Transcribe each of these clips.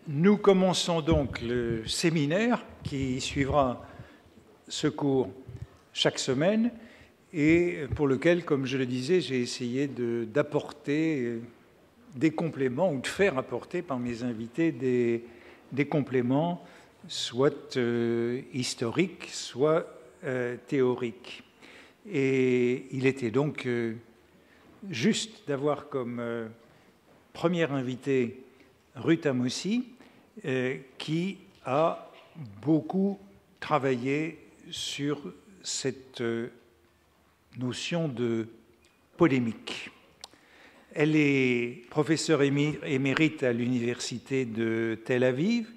Nous commençons donc le séminaire qui suivra ce cours chaque semaine et pour lequel, comme je le disais, j'ai essayé d'apporter des compléments ou de faire apporter par mes invités des compléments soit historiques, soit théoriques. Et il était donc juste d'avoir comme première invitée Ruth Amosi, qui a beaucoup travaillé sur cette notion de polémique. Elle est professeure émérite à l'université de Tel Aviv,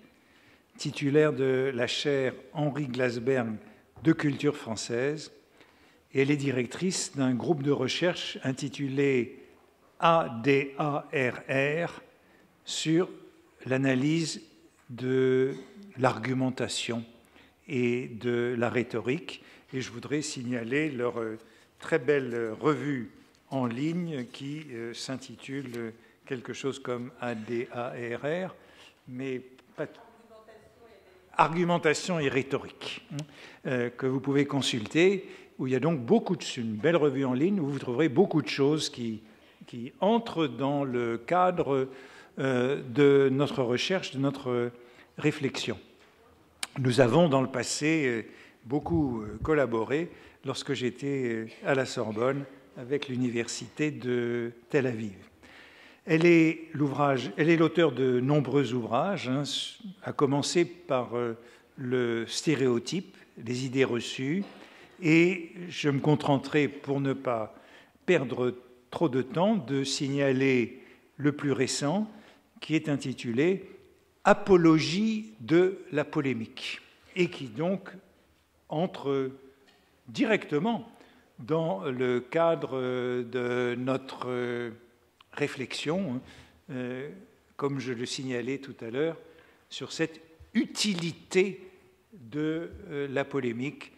titulaire de la chaire Henri Glasberg de culture française, et elle est directrice d'un groupe de recherche intitulé ADARR sur l'analyse de l'argumentation et de la rhétorique. Et je voudrais signaler leur très belle revue en ligne qui s'intitule quelque chose comme ADARR, mais pas Argumentation et rhétorique, que vous pouvez consulter, où il y a donc une belle revue en ligne où vous trouverez beaucoup de choses qui entrent dans le cadre de notre recherche, de notre réflexion. Nous avons dans le passé beaucoup collaboré lorsque j'étais à la Sorbonne avec l'université de Tel Aviv. Elle est l'auteur de nombreux ouvrages, à commencer par le stéréotype, les idées reçues, et je me contenterai, pour ne pas perdre trop de temps, de signaler le plus récent, qui est intitulé « Apologie de la polémique » et qui donc entre directement dans le cadre de notre réflexion, comme je le signalais tout à l'heure, sur cette utilité de la polémique,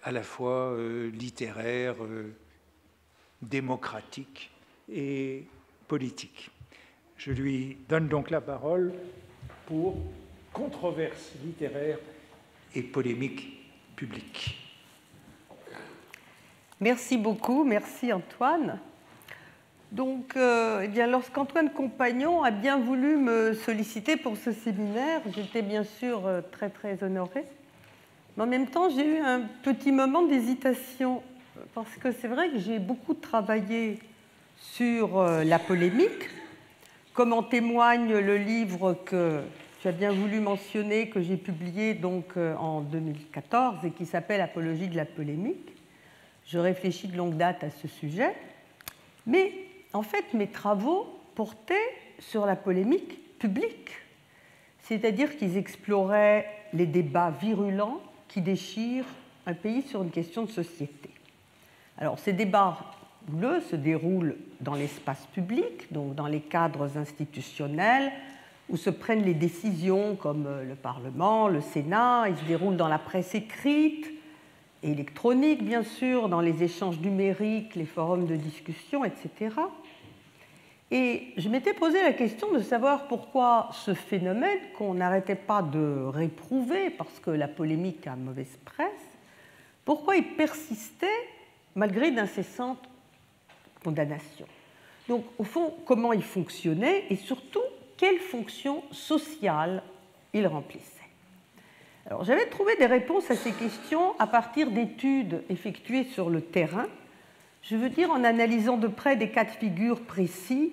à la fois littéraire, démocratique et politique. Je lui donne donc la parole pour controverse littéraire et polémique publique. Merci beaucoup, merci Antoine. Donc, eh bien, lorsqu'Antoine Compagnon a bien voulu me solliciter pour ce séminaire, j'étais bien sûr très très honorée. Mais en même temps, j'ai eu un petit moment d'hésitation, parce que c'est vrai que j'ai beaucoup travaillé sur la polémique, comme en témoigne le livre que tu as bien voulu mentionner, que j'ai publié donc en 2014 et qui s'appelle « Apologie de la polémique ». Je réfléchis de longue date à ce sujet, mais en fait, mes travaux portaient sur la polémique publique, c'est-à-dire qu'ils exploraient les débats virulents qui déchirent un pays sur une question de société. Alors, ces débats houleux se déroulent dans l'espace public, donc dans les cadres institutionnels, où se prennent les décisions comme le Parlement, le Sénat. Ils se déroulent dans la presse écrite, électronique, bien sûr, dans les échanges numériques, les forums de discussion, etc. Et je m'étais posé la question de savoir pourquoi ce phénomène, qu'on n'arrêtait pas de réprouver parce que la polémique a mauvaise presse, pourquoi il persistait malgré d'incessantes condamnations. Donc, au fond, comment il fonctionnait et surtout, quelle fonction sociale il remplissait. Alors, j'avais trouvé des réponses à ces questions à partir d'études effectuées sur le terrain, je veux dire en analysant de près des cas de figure précis,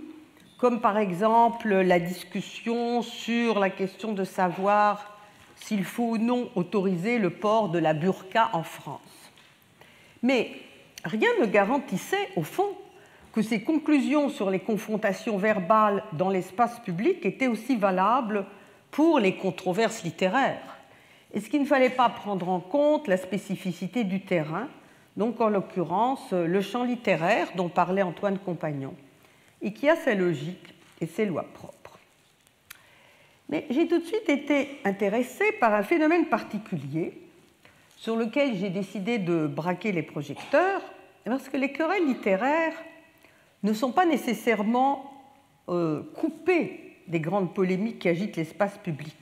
comme par exemple la discussion sur la question de savoir s'il faut ou non autoriser le port de la burqa en France. Mais rien ne garantissait, au fond, que ces conclusions sur les confrontations verbales dans l'espace public étaient aussi valables pour les controverses littéraires. Est-ce qu'il ne fallait pas prendre en compte la spécificité du terrain, donc en l'occurrence le champ littéraire dont parlait Antoine Compagnon, et qui a sa logique et ses lois propres. Mais j'ai tout de suite été intéressée par un phénomène particulier sur lequel j'ai décidé de braquer les projecteurs, parce que les querelles littéraires ne sont pas nécessairement coupées des grandes polémiques qui agitent l'espace public.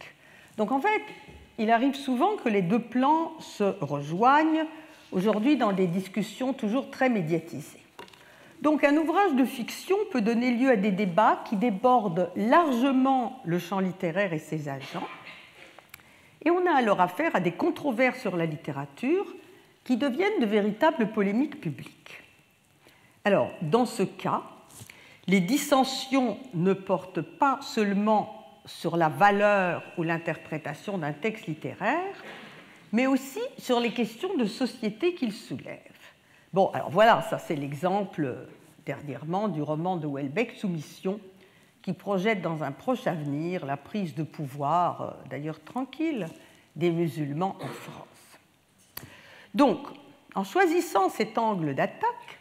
Donc en fait, il arrive souvent que les deux plans se rejoignent, aujourd'hui dans des discussions toujours très médiatisées. Donc un ouvrage de fiction peut donner lieu à des débats qui débordent largement le champ littéraire et ses agents, et on a alors affaire à des controverses sur la littérature qui deviennent de véritables polémiques publiques. Alors, dans ce cas, les dissensions ne portent pas seulement sur la valeur ou l'interprétation d'un texte littéraire, mais aussi sur les questions de société qu'il soulève. Bon, alors voilà, ça c'est l'exemple dernièrement du roman de Houellebecq, Soumission, qui projette dans un proche avenir la prise de pouvoir, d'ailleurs tranquille, des musulmans en France. Donc, en choisissant cet angle d'attaque,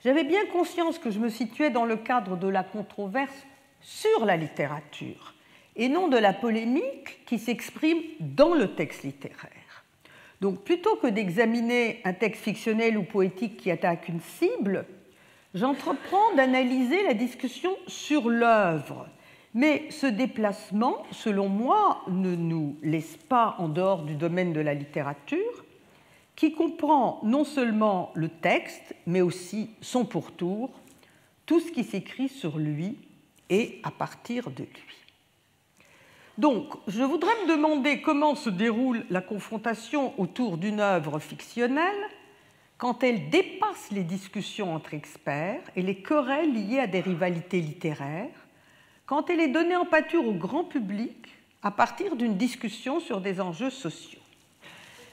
j'avais bien conscience que je me situais dans le cadre de la controverse sur la littérature et non de la polémique qui s'exprime dans le texte littéraire. Donc, plutôt que d'examiner un texte fictionnel ou poétique qui attaque une cible, j'entreprends d'analyser la discussion sur l'œuvre. Mais ce déplacement, selon moi, ne nous laisse pas en dehors du domaine de la littérature, qui comprend non seulement le texte, mais aussi son pourtour, tout ce qui s'écrit sur lui et à partir de lui. Donc, je voudrais me demander comment se déroule la confrontation autour d'une œuvre fictionnelle quand elle dépasse les discussions entre experts et les querelles liées à des rivalités littéraires, quand elle est donnée en pâture au grand public à partir d'une discussion sur des enjeux sociaux.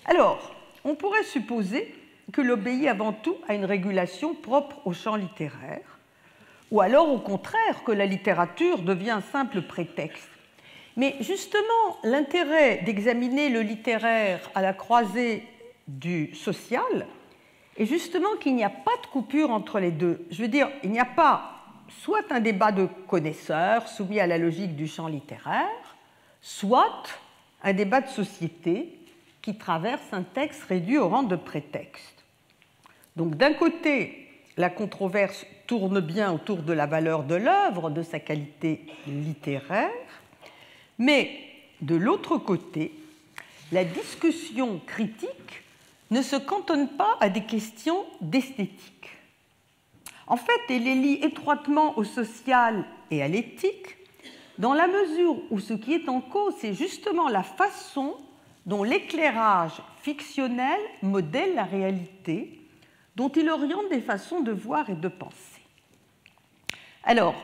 Alors, on pourrait supposer que l'obéit avant tout à une régulation propre au champ littéraire, ou alors au contraire que la littérature devient un simple prétexte. Mais justement, l'intérêt d'examiner le littéraire à la croisée du social est justement qu'il n'y a pas de coupure entre les deux. Je veux dire, il n'y a pas soit un débat de connaisseurs soumis à la logique du champ littéraire, soit un débat de société qui traverse un texte réduit au rang de prétexte. Donc d'un côté, la controverse tourne bien autour de la valeur de l'œuvre, de sa qualité littéraire, mais de l'autre côté, la discussion critique ne se cantonne pas à des questions d'esthétique. En fait, elle les lie étroitement au social et à l'éthique, dans la mesure où ce qui est en cause, c'est justement la façon dont l'éclairage fictionnel modèle la réalité, dont il oriente des façons de voir et de penser. Alors,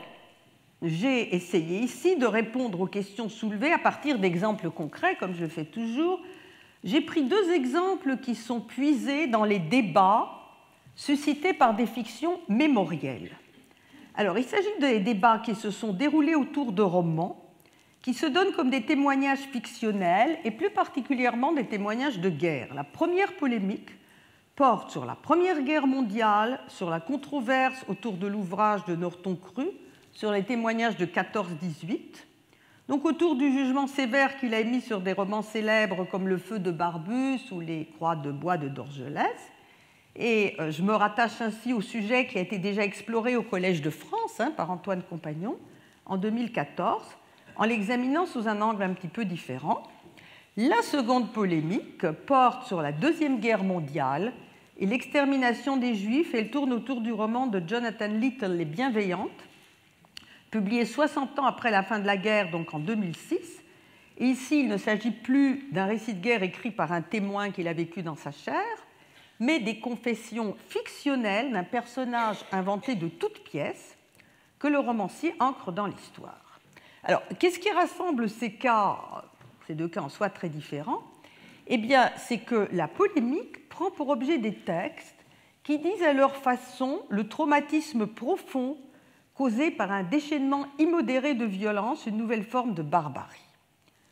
j'ai essayé ici de répondre aux questions soulevées à partir d'exemples concrets, comme je le fais toujours. J'ai pris deux exemples qui sont puisés dans les débats suscités par des fictions mémorielles. Alors, il s'agit des débats qui se sont déroulés autour de romans qui se donnent comme des témoignages fictionnels et plus particulièrement des témoignages de guerre. La première polémique porte sur la Première Guerre mondiale, sur la controverse autour de l'ouvrage de Norton Crue, sur les témoignages de 14-18, donc autour du jugement sévère qu'il a émis sur des romans célèbres comme Le Feu de Barbus ou Les Croix de bois de Dorgelès. Et je me rattache ainsi au sujet qui a été déjà exploré au Collège de France par Antoine Compagnon en 2014, en l'examinant sous un angle un petit peu différent. La seconde polémique porte sur la Deuxième Guerre mondiale et l'extermination des Juifs, et elle tourne autour du roman de Jonathan Little, Les Bienveillantes, publié 60 ans après la fin de la guerre, donc en 2006. Et ici, il ne s'agit plus d'un récit de guerre écrit par un témoin qu'il a vécu dans sa chair, mais des confessions fictionnelles d'un personnage inventé de toutes pièces que le romancier ancre dans l'histoire. Alors, qu'est-ce qui rassemble ces deux cas en soi très différents? Eh bien, c'est que la polémique prend pour objet des textes qui disent à leur façon le traumatisme profond causé par un déchaînement immodéré de violence, une nouvelle forme de barbarie.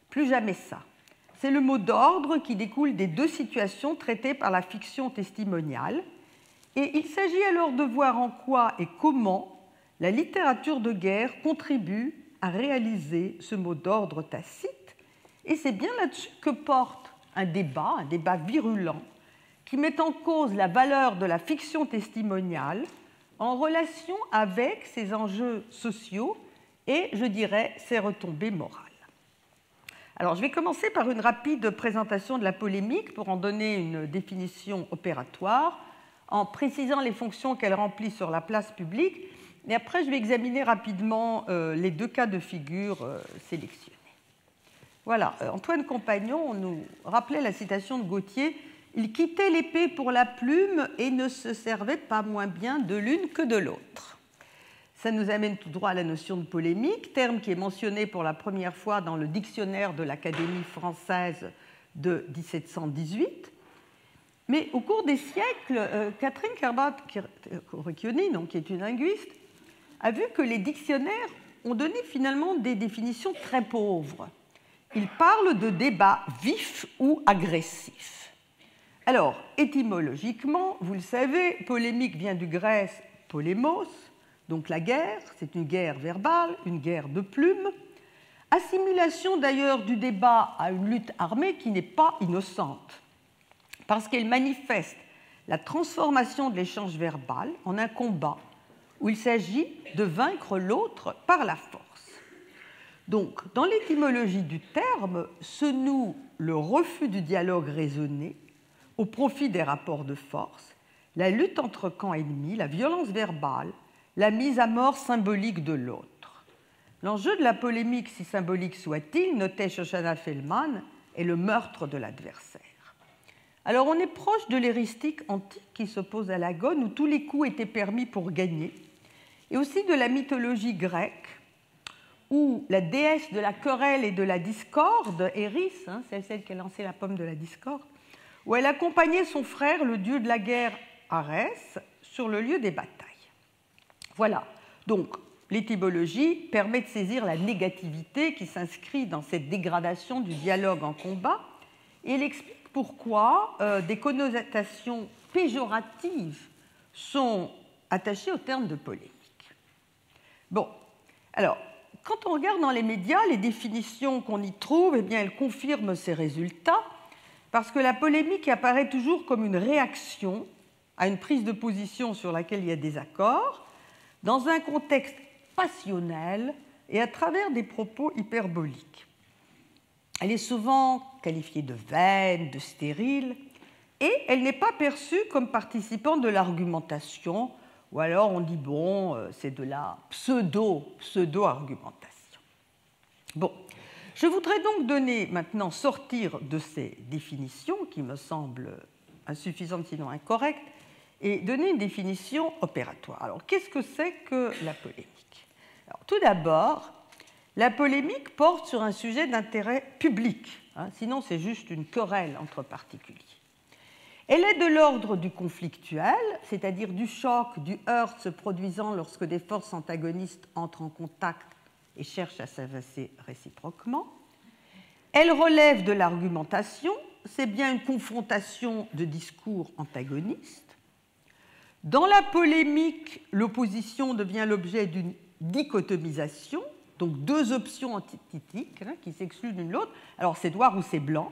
Plus jamais ça. C'est le mot d'ordre qui découle des deux situations traitées par la fiction testimoniale, et il s'agit alors de voir en quoi et comment la littérature de guerre contribue à réaliser ce mot d'ordre tacite, et c'est bien là-dessus que porte un débat virulent, qui met en cause la valeur de la fiction testimoniale en relation avec ses enjeux sociaux et, je dirais, ses retombées morales. Alors, je vais commencer par une rapide présentation de la polémique pour en donner une définition opératoire, en précisant les fonctions qu'elle remplit sur la place publique. Et après, je vais examiner rapidement les 2 cas de figure sélectionnés. Voilà, Antoine Compagnon nous rappelait la citation de Gautier « Il quittait l'épée pour la plume et ne se servait pas moins bien de l'une que de l'autre ». Ça nous amène tout droit à la notion de polémique, terme qui est mentionné pour la première fois dans le dictionnaire de l'Académie française de 1718. Mais au cours des siècles, Catherine Kerbat-Orecchioni, qui est une linguiste, a vu que les dictionnaires ont donné finalement des définitions très pauvres. Ils parlent de débats vifs ou agressifs. Alors, étymologiquement, vous le savez, polémique vient du grec polémos, donc la guerre, c'est une guerre verbale, une guerre de plumes. Assimilation d'ailleurs du débat à une lutte armée qui n'est pas innocente, parce qu'elle manifeste la transformation de l'échange verbal en un combat où il s'agit de vaincre l'autre par la force. Donc, dans l'étymologie du terme se noue le refus du dialogue raisonné au profit des rapports de force, la lutte entre camps ennemis, la violence verbale, la mise à mort symbolique de l'autre. L'enjeu de la polémique, si symbolique soit-il, notait Shoshana Feldman, est le meurtre de l'adversaire. Alors on est proche de l'éristique antique qui s'oppose à l'agone, où tous les coups étaient permis pour gagner, et aussi de la mythologie grecque, où la déesse de la querelle et de la discorde, Eris, c'est celle qui a lancé la pomme de la discorde, où elle accompagnait son frère, le dieu de la guerre Arès, sur le lieu des batailles. Voilà, donc l'étymologie permet de saisir la négativité qui s'inscrit dans cette dégradation du dialogue en combat, et elle explique pourquoi des connotations péjoratives sont attachées au terme de polémique. Bon, alors, quand on regarde dans les médias, les définitions qu'on y trouve, eh bien, elles confirment ces résultats, parce que la polémique apparaît toujours comme une réaction à une prise de position sur laquelle il y a des accords, dans un contexte passionnel et à travers des propos hyperboliques. Elle est souvent qualifiée de vaine, de stérile, et elle n'est pas perçue comme participant de l'argumentation, ou alors on dit, bon, c'est de la pseudo-argumentation. Bon, je voudrais donc sortir de ces définitions, qui me semblent insuffisantes sinon incorrectes, et donner une définition opératoire. Alors, qu'est-ce que c'est que la polémique? Alors, tout d'abord, la polémique porte sur un sujet d'intérêt public, sinon c'est juste une querelle entre particuliers. Elle est de l'ordre du conflictuel, c'est-à-dire du choc, du heurt se produisant lorsque des forces antagonistes entrent en contact et cherchent à s'avancer réciproquement. Elle relève de l'argumentation, c'est bien une confrontation de discours antagonistes. Dans la polémique, l'opposition devient l'objet d'une dichotomisation, donc 2 options antithétiques qui s'excluent l'une l'autre. Alors c'est noir ou c'est blanc.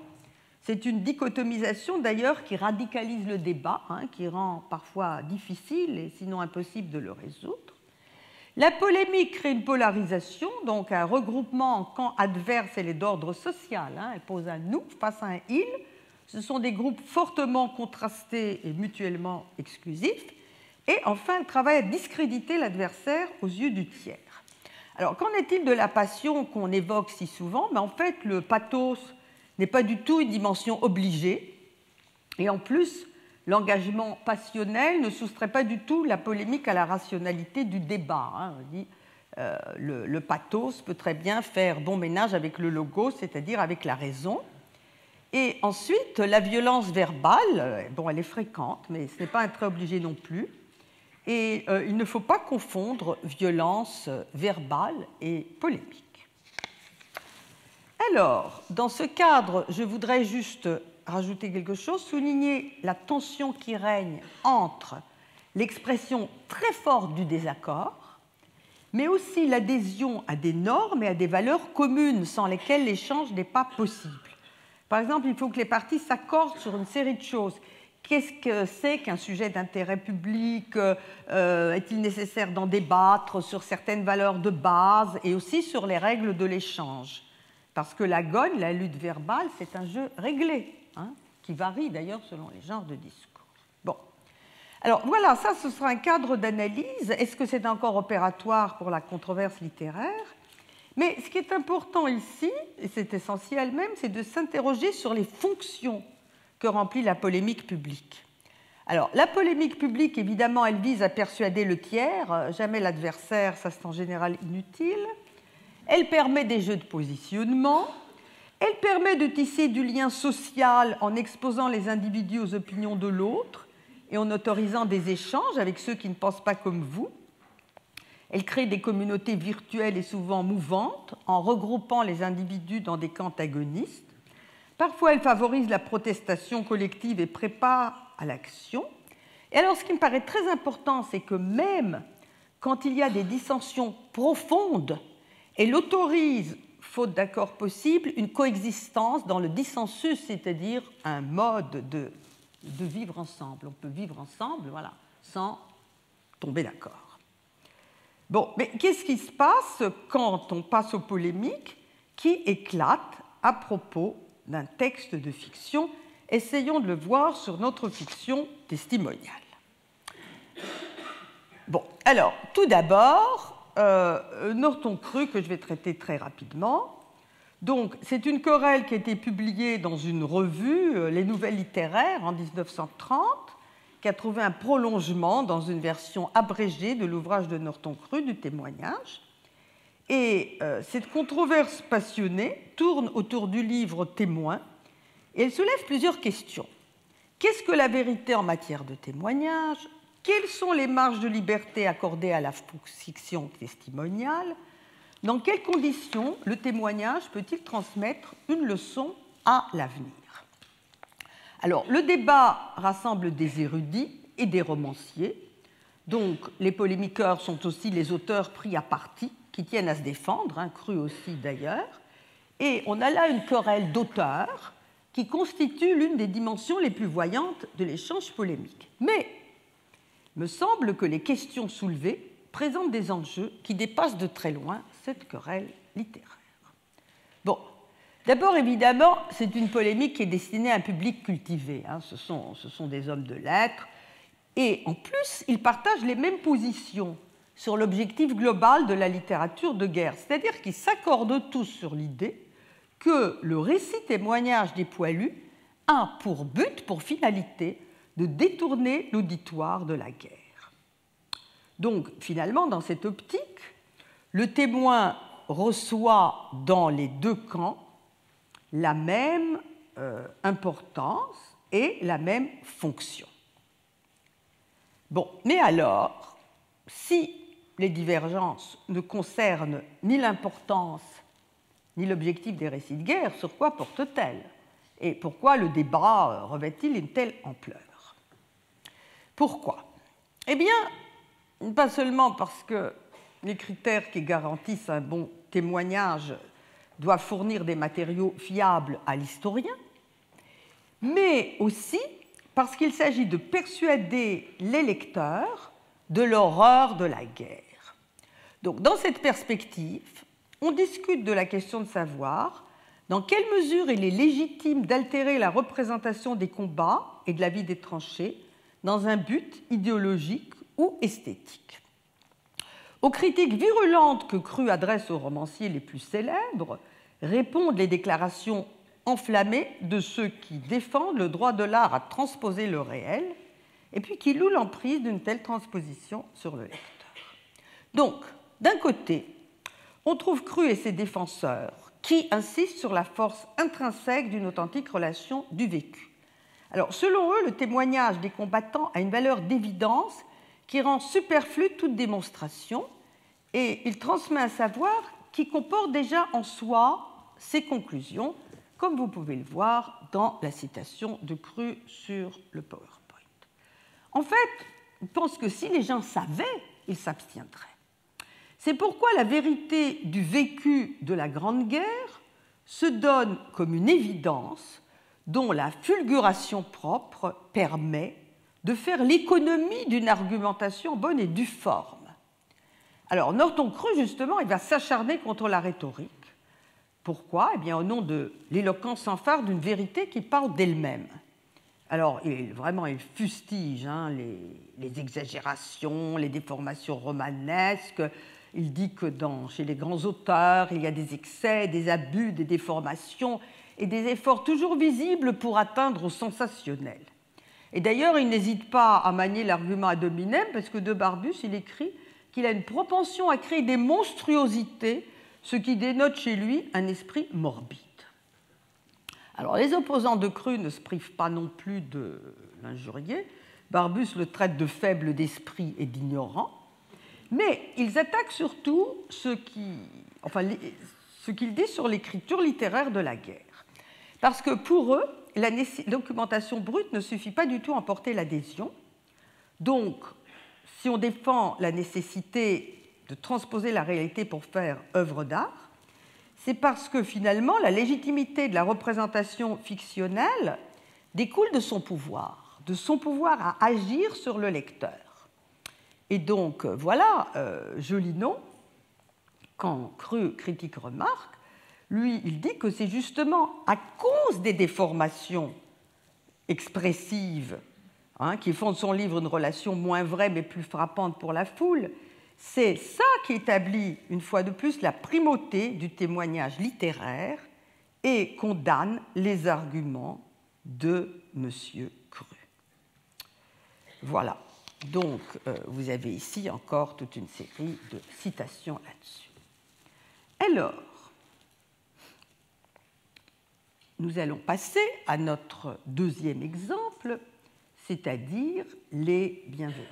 C'est une dichotomisation d'ailleurs qui radicalise le débat, qui rend parfois difficile et sinon impossible de le résoudre. La polémique crée une polarisation, donc un regroupement en camps adverses, elle est d'ordre social. Elle pose un nous face à un il. Ce sont des groupes fortement contrastés et mutuellement exclusifs. Et enfin, elle travaille à discréditer l'adversaire aux yeux du tiers. Alors, qu'en est-il de la passion qu'on évoque si souvent? En fait, le pathos n'est pas du tout une dimension obligée. Et en plus, l'engagement passionnel ne soustrait pas du tout la polémique à la rationalité du débat. On dit, le pathos peut très bien faire bon ménage avec le logos, c'est-à-dire avec la raison. Et ensuite, la violence verbale, elle est fréquente, mais ce n'est pas un trait obligé non plus. Et il ne faut pas confondre violence verbale et polémique. Alors, dans ce cadre, je voudrais juste rajouter quelque chose, souligner la tension qui règne entre l'expression très forte du désaccord, mais aussi l'adhésion à des normes et à des valeurs communes sans lesquelles l'échange n'est pas possible. Par exemple, il faut que les parties s'accordent sur une série de choses qu'est-ce que c'est qu'un sujet d'intérêt public? Est-il nécessaire d'en débattre sur certaines valeurs de base et aussi sur les règles de l'échange? Parce que la gogne, la lutte verbale, c'est un jeu réglé, hein, qui varie d'ailleurs selon les genres de discours. Bon. Alors voilà, ça, ce sera un cadre d'analyse. Est-ce que c'est encore opératoire pour la controverse littéraire? Mais ce qui est important ici, et c'est essentiel même, c'est de s'interroger sur les fonctions que remplit la polémique publique. Alors, la polémique publique, évidemment, elle vise à persuader le tiers, jamais l'adversaire, ça c'est en général inutile. Elle permet des jeux de positionnement. Elle permet de tisser du lien social en exposant les individus aux opinions de l'autre et en autorisant des échanges avec ceux qui ne pensent pas comme vous. Elle crée des communautés virtuelles et souvent mouvantes en regroupant les individus dans des camps antagonistes. Parfois, elle favorise la protestation collective et prépare à l'action. Et alors, ce qui me paraît très important, c'est que même quand il y a des dissensions profondes, elle autorise, faute d'accord possible, une coexistence dans le dissensus, c'est-à-dire un mode de vivre ensemble. On peut vivre ensemble, voilà, sans tomber d'accord. Bon, mais qu'est-ce qui se passe quand on passe aux polémiques qui éclatent à propos d'un texte de fiction? Essayons de le voir sur notre fiction testimoniale. Bon, alors, tout d'abord, Norton Crue, que je vais traiter très rapidement. Donc, c'est une querelle qui a été publiée dans une revue, Les Nouvelles littéraires, en 1930, qui a trouvé un prolongement dans une version abrégée de l'ouvrage de Norton Crue, du témoignage. Et cette controverse passionnée tourne autour du livre Témoin, et elle soulève plusieurs questions. Qu'est-ce que la vérité en matière de témoignage? Quelles sont les marges de liberté accordées à la fiction testimoniale? Dans quelles conditions le témoignage peut-il transmettre une leçon à l'avenir? Alors, le débat rassemble des érudits et des romanciers. Donc, les polémiqueurs sont aussi les auteurs pris à partie, qui tiennent à se défendre, hein, Crue aussi d'ailleurs. Et on a là une querelle d'auteurs qui constitue l'une des dimensions les plus voyantes de l'échange polémique. Mais il me semble que les questions soulevées présentent des enjeux qui dépassent de très loin cette querelle littéraire. Bon, d'abord, évidemment, c'est une polémique qui est destinée à un public cultivé, hein. Ce sont des hommes de lettres. Et en plus, ils partagent les mêmes positions sur l'objectif global de la littérature de guerre, c'est-à-dire qu'ils s'accordent tous sur l'idée que le récit-témoignage des poilus a pour but, pour finalité, de détourner l'auditoire de la guerre. Donc, finalement, dans cette optique, le témoin reçoit dans les deux camps la même importance et la même fonction. Bon, mais alors, si les divergences ne concernent ni l'importance ni l'objectif des récits de guerre, sur quoi portent-elles? Et pourquoi le débat revêt-il une telle ampleur? Pourquoi? Eh bien, pas seulement parce que les critères qui garantissent un bon témoignage doivent fournir des matériaux fiables à l'historien, mais aussi parce qu'il s'agit de persuader les lecteurs de l'horreur de la guerre. Donc, dans cette perspective, on discute de la question de savoir dans quelle mesure il est légitime d'altérer la représentation des combats et de la vie des tranchées dans un but idéologique ou esthétique. Aux critiques virulentes que Crue adresse aux romanciers les plus célèbres répondent les déclarations enflammées de ceux qui défendent le droit de l'art à transposer le réel et puis qui louent l'emprise d'une telle transposition sur le lecteur. Donc, d'un côté, on trouve Crue et ses défenseurs qui insistent sur la force intrinsèque d'une authentique relation du vécu. Alors, selon eux, le témoignage des combattants a une valeur d'évidence qui rend superflue toute démonstration et il transmet un savoir qui comporte déjà en soi ses conclusions, comme vous pouvez le voir dans la citation de Crue sur le PowerPoint. En fait, je pense que si les gens savaient, ils s'abstiendraient. C'est pourquoi la vérité du vécu de la Grande Guerre se donne comme une évidence dont la fulguration propre permet de faire l'économie d'une argumentation bonne et due forme. Alors, Norton Creux, justement, il va s'acharner contre la rhétorique. Pourquoi? Eh bien, au nom de l'éloquence sans phare d'une vérité qui parle d'elle-même. Alors, il fustige les exagérations, les déformations romanesques. Il dit que chez les grands auteurs, il y a des excès, des abus, des déformations et des efforts toujours visibles pour atteindre au sensationnel. Et d'ailleurs, il n'hésite pas à manier l'argument ad hominem, parce que de Barbus, il écrit qu'il a une propension à créer des monstruosités, ce qui dénote chez lui un esprit morbide. Alors, les opposants de Creux ne se privent pas non plus de l'injurier. Barbus le traite de faible d'esprit et d'ignorant, mais ils attaquent surtout ce qu'il dit sur l'écriture littéraire de la guerre. Parce que pour eux, la documentation brute ne suffit pas du tout à emporter l'adhésion. Donc, si on défend la nécessité de transposer la réalité pour faire œuvre d'art, c'est parce que finalement, la légitimité de la représentation fictionnelle découle de son pouvoir à agir sur le lecteur. Et donc, voilà, Jolinon, quand Creux critique remarque, lui, il dit que c'est justement à cause des déformations expressives qui font de son livre une relation moins vraie mais plus frappante pour la foule, c'est ça qui établit, une fois de plus, la primauté du témoignage littéraire et condamne les arguments de M. Creux. Voilà. Donc, vous avez ici encore toute une série de citations là-dessus. Alors, nous allons passer à notre deuxième exemple, c'est-à-dire les bienveillantes.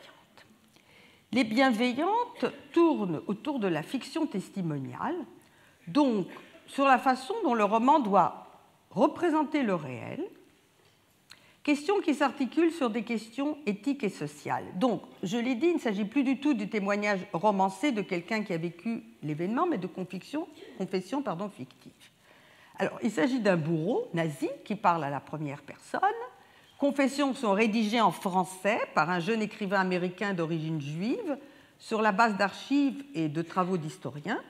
Les bienveillantes tournent autour de la fiction testimoniale, donc sur la façon dont le roman doit représenter le réel, question qui s'articule sur des questions éthiques et sociales. Donc, je l'ai dit, il ne s'agit plus du tout du témoignage romancé de quelqu'un qui a vécu l'événement, mais de confession fictive. Alors, il s'agit d'un bourreau nazi qui parle à la première personne. Confessions sont rédigées en français par un jeune écrivain américain d'origine juive sur la base d'archives et de travaux d'historiens.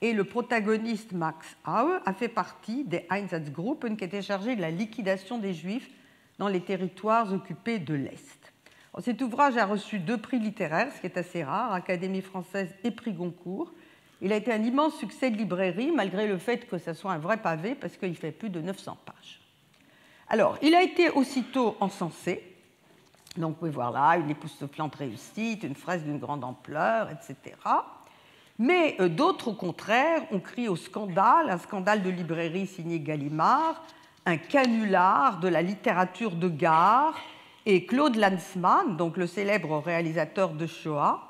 Et le protagoniste Max Aue a fait partie des Einsatzgruppen qui étaient chargés de la liquidation des Juifs dans les territoires occupés de l'Est. Cet ouvrage a reçu 2 prix littéraires, ce qui est assez rare, Académie française et prix Goncourt. Il a été un immense succès de librairie, malgré le fait que ce soit un vrai pavé, parce qu'il fait plus de 900 pages. Alors, il a été aussitôt encensé. Donc, vous pouvez voir là une époustouflante réussite, une fresque d'une grande ampleur, etc. Mais d'autres, au contraire, ont crié au scandale, un scandale de librairie signé Gallimard, un canular de la littérature de gare, et Claude Lanzmann, donc le célèbre réalisateur de Shoah,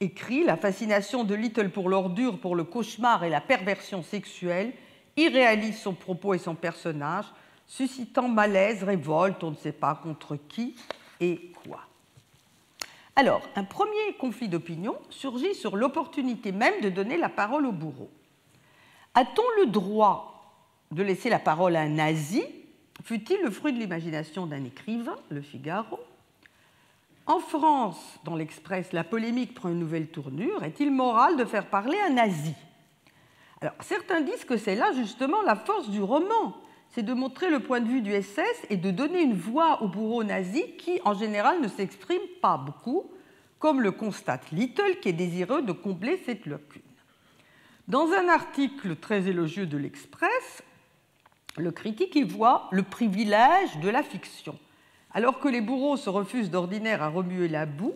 écrit « La fascination de Little pour l'ordure, pour le cauchemar et la perversion sexuelle irréalise son propos et son personnage, suscitant malaise, révolte, on ne sait pas contre qui et quoi. » Alors, un premier conflit d'opinion surgit sur l'opportunité même de donner la parole au bourreau. A-t-on le droit de laisser la parole à un nazi, fut-il le fruit de l'imagination d'un écrivain, Le Figaro? En France, dans l'Express, la polémique prend une nouvelle tournure. Est-il moral de faire parler un nazi? Alors, certains disent que c'est là justement la force du roman, c'est de montrer le point de vue du SS et de donner une voix au bourreau nazi qui, en général, ne s'exprime pas beaucoup, comme le constate Little, qui est désireux de combler cette lacune. Dans un article très élogieux de l'Express, le critique y voit le privilège de la fiction. Alors que les bourreaux se refusent d'ordinaire à remuer la boue,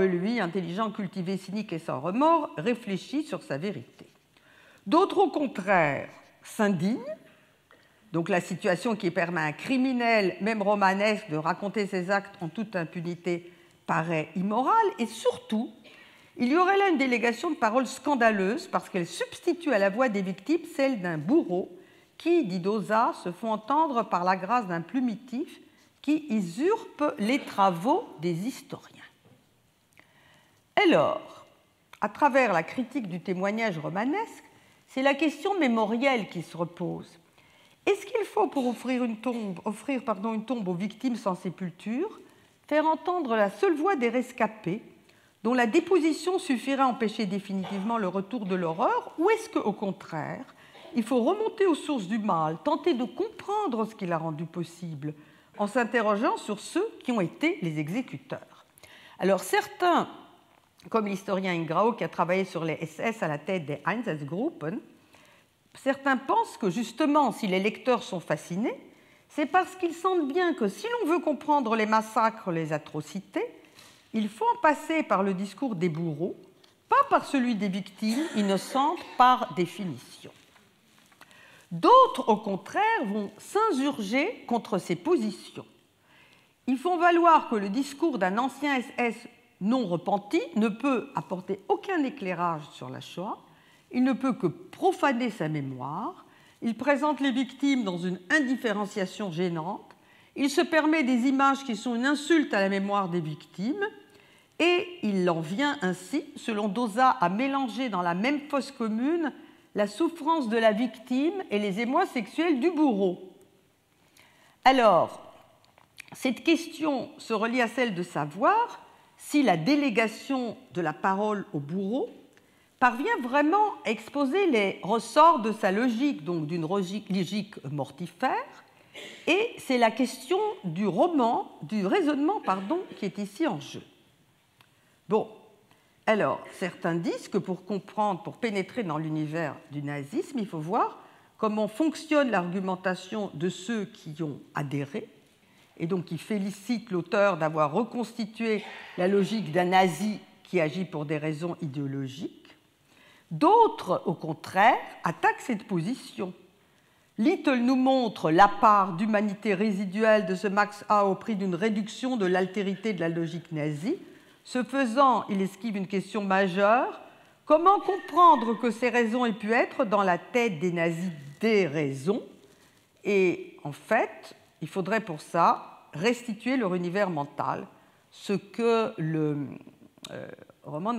lui, intelligent, cultivé, cynique et sans remords, réfléchit sur sa vérité. D'autres, au contraire, s'indignent. Donc la situation qui permet à un criminel, même romanesque, de raconter ses actes en toute impunité paraît immorale. Et surtout, il y aurait là une délégation de paroles scandaleuse parce qu'elle substitue à la voix des victimes celle d'un bourreau qui, dit Dauzat, se font entendre par la grâce d'un plumitif qui usurpe les travaux des historiens. Alors, à travers la critique du témoignage romanesque, c'est la question mémorielle qui se repose. Est-ce qu'il faut, pour offrir une tombe aux victimes sans sépulture, faire entendre la seule voix des rescapés, dont la déposition suffirait à empêcher définitivement le retour de l'horreur, ou est-ce qu'au contraire, il faut remonter aux sources du mal, tenter de comprendre ce qui l'a rendu possible, en s'interrogeant sur ceux qui ont été les exécuteurs? Alors certains, comme l'historien Ingrao qui a travaillé sur les SS à la tête des Einsatzgruppen, certains pensent que justement, si les lecteurs sont fascinés, c'est parce qu'ils sentent bien que si l'on veut comprendre les massacres, les atrocités, il faut en passer par le discours des bourreaux, pas par celui des victimes innocentes par définition. D'autres, au contraire, vont s'insurger contre ces positions. Ils font valoir que le discours d'un ancien SS non repenti ne peut apporter aucun éclairage sur la Shoah, il ne peut que profaner sa mémoire, il présente les victimes dans une indifférenciation gênante, il se permet des images qui sont une insulte à la mémoire des victimes, et il en vient ainsi, selon Dauzat, à mélanger dans la même fosse commune la souffrance de la victime et les émois sexuels du bourreau. Alors, cette question se relie à celle de savoir si la délégation de la parole au bourreau parvient vraiment à exposer les ressorts de sa logique, donc d'une logique mortifère, et c'est la question du raisonnement, qui est ici en jeu. Bon, alors, certains disent que pour comprendre, pour pénétrer dans l'univers du nazisme, il faut voir comment fonctionne l'argumentation de ceux qui y ont adhéré, et donc qui félicitent l'auteur d'avoir reconstitué la logique d'un nazi qui agit pour des raisons idéologiques. D'autres, au contraire, attaquent cette position. Little nous montre la part d'humanité résiduelle de ce Max A au prix d'une réduction de l'altérité de la logique nazie. Ce faisant, il esquive une question majeure. Comment comprendre que ces raisons aient pu être dans la tête des nazis des raisons? Et en fait, il faudrait pour ça restituer leur univers mental, ce que le roman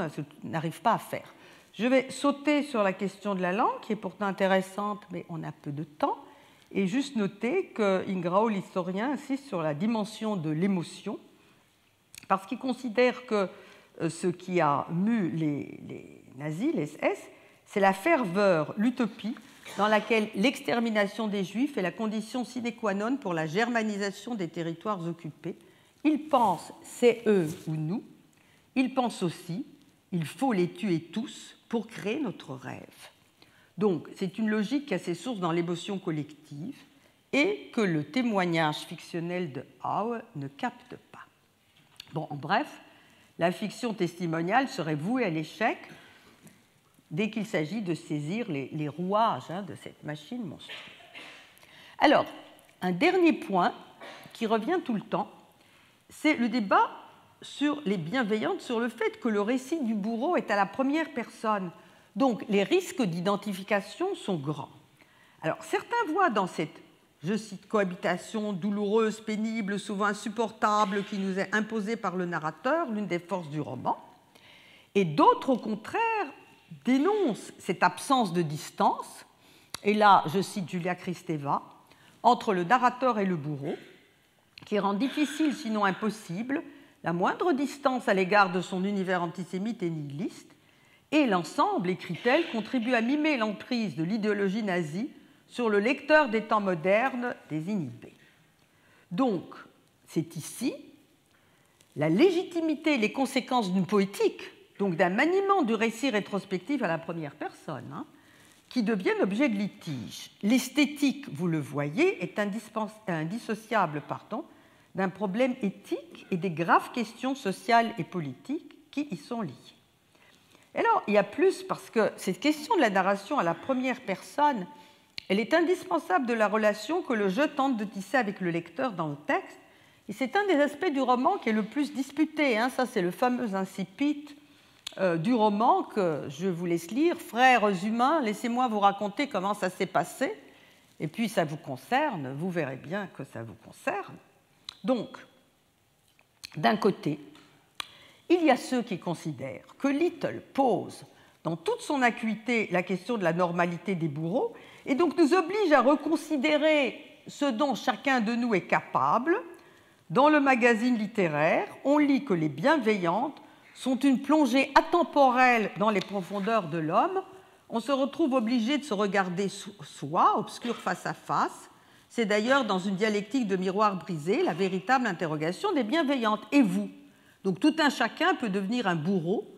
n'arrive pas à faire. Je vais sauter sur la question de la langue, qui est pourtant intéressante, mais on a peu de temps, et juste noter que Ingrao, l'historien, insiste sur la dimension de l'émotion, parce qu'il considère que ce qui a mu les nazis, les SS, c'est la ferveur, l'utopie, dans laquelle l'extermination des Juifs est la condition sine qua non pour la germanisation des territoires occupés. Ils pensent c'est eux ou nous. Ils pensent aussi il faut les tuer tous pour créer notre rêve. Donc, c'est une logique qui a ses sources dans l'émotion collective et que le témoignage fictionnel de Howe ne capte pas. Bon, en bref, la fiction testimoniale serait vouée à l'échec dès qu'il s'agit de saisir les rouages de cette machine monstrueuse. Alors, un dernier point qui revient tout le temps, c'est le débat sur les bienveillantes, sur le fait que le récit du bourreau est à la première personne. Donc, les risques d'identification sont grands. Alors, certains voient dans cette, je cite, cohabitation douloureuse, pénible, souvent insupportable, qui nous est imposée par le narrateur, l'une des forces du roman. Et d'autres, au contraire, dénoncent cette absence de distance, et là, je cite Julia Kristeva, entre le narrateur et le bourreau, qui rend difficile, sinon impossible, la moindre distance à l'égard de son univers antisémite et nihiliste, et l'ensemble, écrit-elle, contribue à mimer l'emprise de l'idéologie nazie sur le lecteur des temps modernes désinhibé. Donc, c'est ici la légitimité et les conséquences d'une poétique, donc d'un maniement du récit rétrospectif à la première personne, qui deviennent objet de litige. L'esthétique, vous le voyez, est indissociable d'un problème éthique et des graves questions sociales et politiques qui y sont liées. Et alors, il y a plus, parce que cette question de la narration à la première personne, elle est indispensable de la relation que le jeu tente de tisser avec le lecteur dans le texte, et c'est un des aspects du roman qui est le plus disputé. Ça, c'est le fameux incipit du roman que je vous laisse lire. « Frères humains, laissez-moi vous raconter comment ça s'est passé, et puis ça vous concerne, vous verrez bien que ça vous concerne. » Donc, d'un côté, il y a ceux qui considèrent que Little pose dans toute son acuité la question de la normalité des bourreaux et donc nous oblige à reconsidérer ce dont chacun de nous est capable. Dans le magazine littéraire, on lit que les bienveillantes sont une plongée atemporelle dans les profondeurs de l'homme. On se retrouve obligé de se regarder soi, obscur face à face. C'est d'ailleurs dans une dialectique de miroir brisé la véritable interrogation des bienveillantes. Et vous? Donc tout un chacun peut devenir un bourreau.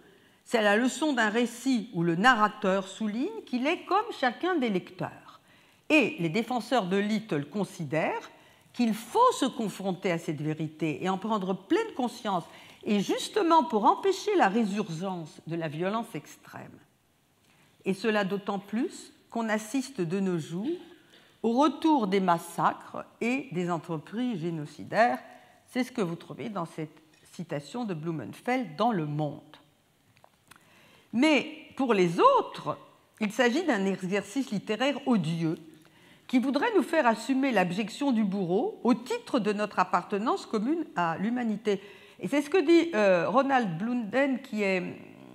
C'est la leçon d'un récit où le narrateur souligne qu'il est comme chacun des lecteurs. Et les défenseurs de Little considèrent qu'il faut se confronter à cette vérité et en prendre pleine conscience, et justement pour empêcher la résurgence de la violence extrême. Et cela d'autant plus qu'on assiste de nos jours au retour des massacres et des entreprises génocidaires. C'est ce que vous trouvez dans cette citation de Blumenfeld dans Le Monde. Mais pour les autres, il s'agit d'un exercice littéraire odieux qui voudrait nous faire assumer l'abjection du bourreau au titre de notre appartenance commune à l'humanité. Et c'est ce que dit Ronald Blunden, qui est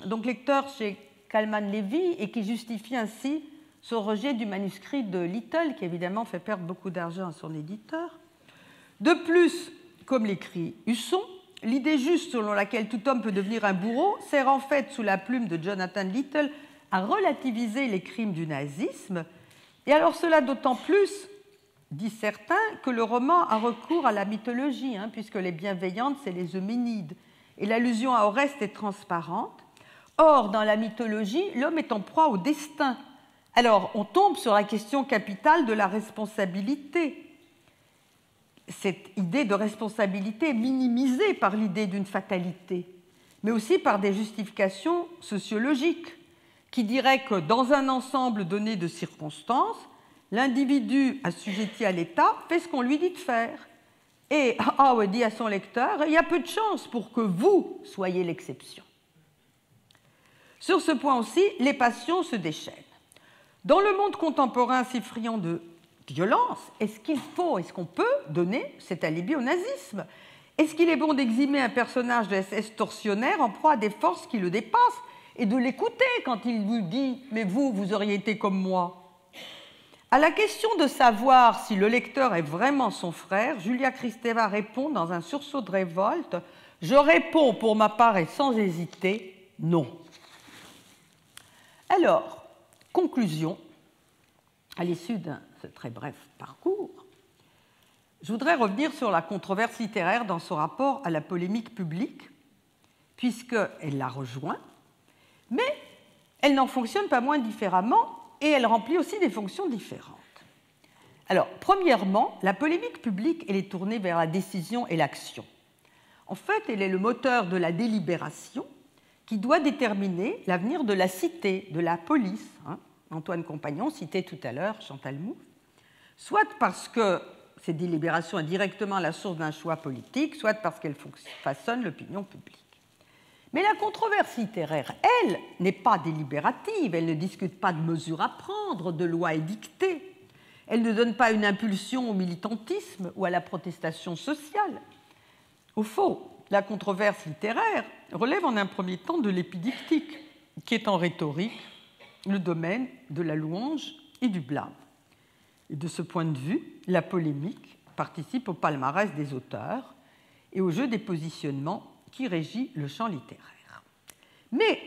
donc lecteur chez Kalman Levy et qui justifie ainsi ce rejet du manuscrit de Little, qui évidemment fait perdre beaucoup d'argent à son éditeur. De plus, comme l'écrit Husson, l'idée juste selon laquelle tout homme peut devenir un bourreau sert en fait, sous la plume de Jonathan Little, à relativiser les crimes du nazisme. Et alors cela d'autant plus, disent certains, que le roman a recours à la mythologie, puisque les bienveillantes, c'est les Euménides, et l'allusion à Oreste est transparente. Or, dans la mythologie, l'homme est en proie au destin. Alors, on tombe sur la question capitale de la responsabilité. Cette idée de responsabilité est minimisée par l'idée d'une fatalité, mais aussi par des justifications sociologiques qui diraient que dans un ensemble donné de circonstances, l'individu assujetti à l'État fait ce qu'on lui dit de faire. Et Howard dit à son lecteur, il y a peu de chances pour que vous soyez l'exception. Sur ce point aussi, les passions se déchaînent. Dans le monde contemporain si friand de violence, est-ce qu'on peut donner cet alibi au nazisme? Est-ce qu'il est bon d'eximer un personnage de SS tortionnaire en proie à des forces qui le dépassent et de l'écouter quand il vous dit « mais vous auriez été comme moi ». À la question de savoir si le lecteur est vraiment son frère, Julia Kristeva répond dans un sursaut de révolte « Je réponds pour ma part et sans hésiter, non ». Alors, conclusion, à l'issue de ce très bref parcours, je voudrais revenir sur la controverse littéraire dans son rapport à la polémique publique, puisqu'elle la rejoint, mais elle n'en fonctionne pas moins différemment et elle remplit aussi des fonctions différentes. Alors, premièrement, la polémique publique, elle est tournée vers la décision et l'action. En fait, elle est le moteur de la délibération qui doit déterminer l'avenir de la cité, de la police. Antoine Compagnon citait tout à l'heure Chantal Mouffe, soit parce que cette délibération est directement la source d'un choix politique, soit parce qu'elle façonne l'opinion publique. Mais la controverse littéraire, elle, n'est pas délibérative, elle ne discute pas de mesures à prendre, de lois édictées, elle ne donne pas une impulsion au militantisme ou à la protestation sociale. Au fond, la controverse littéraire relève en un premier temps de l'épidictique, qui est en rhétorique le domaine de la louange et du blâme. Et de ce point de vue, la polémique participe au palmarès des auteurs et au jeu des positionnements qui régit le champ littéraire. Mais,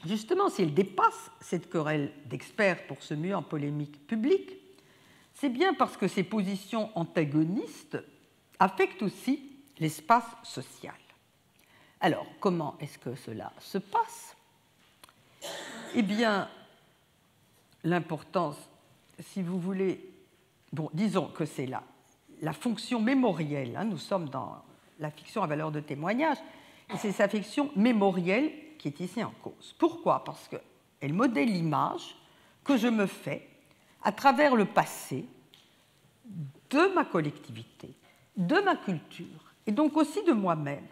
justement, si elle dépasse cette querelle d'experts pour se muer en polémique publique, c'est bien parce que ces positions antagonistes affectent aussi l'espace social. Alors, comment est-ce que cela se passe? Eh bien, l'importance, si vous voulez, disons que c'est la fonction mémorielle, nous sommes dans la fiction à valeur de témoignage, et c'est sa fiction mémorielle qui est ici en cause. Pourquoi? Parce qu'elle modèle l'image que je me fais à travers le passé de ma collectivité, de ma culture, et donc aussi de moi-même.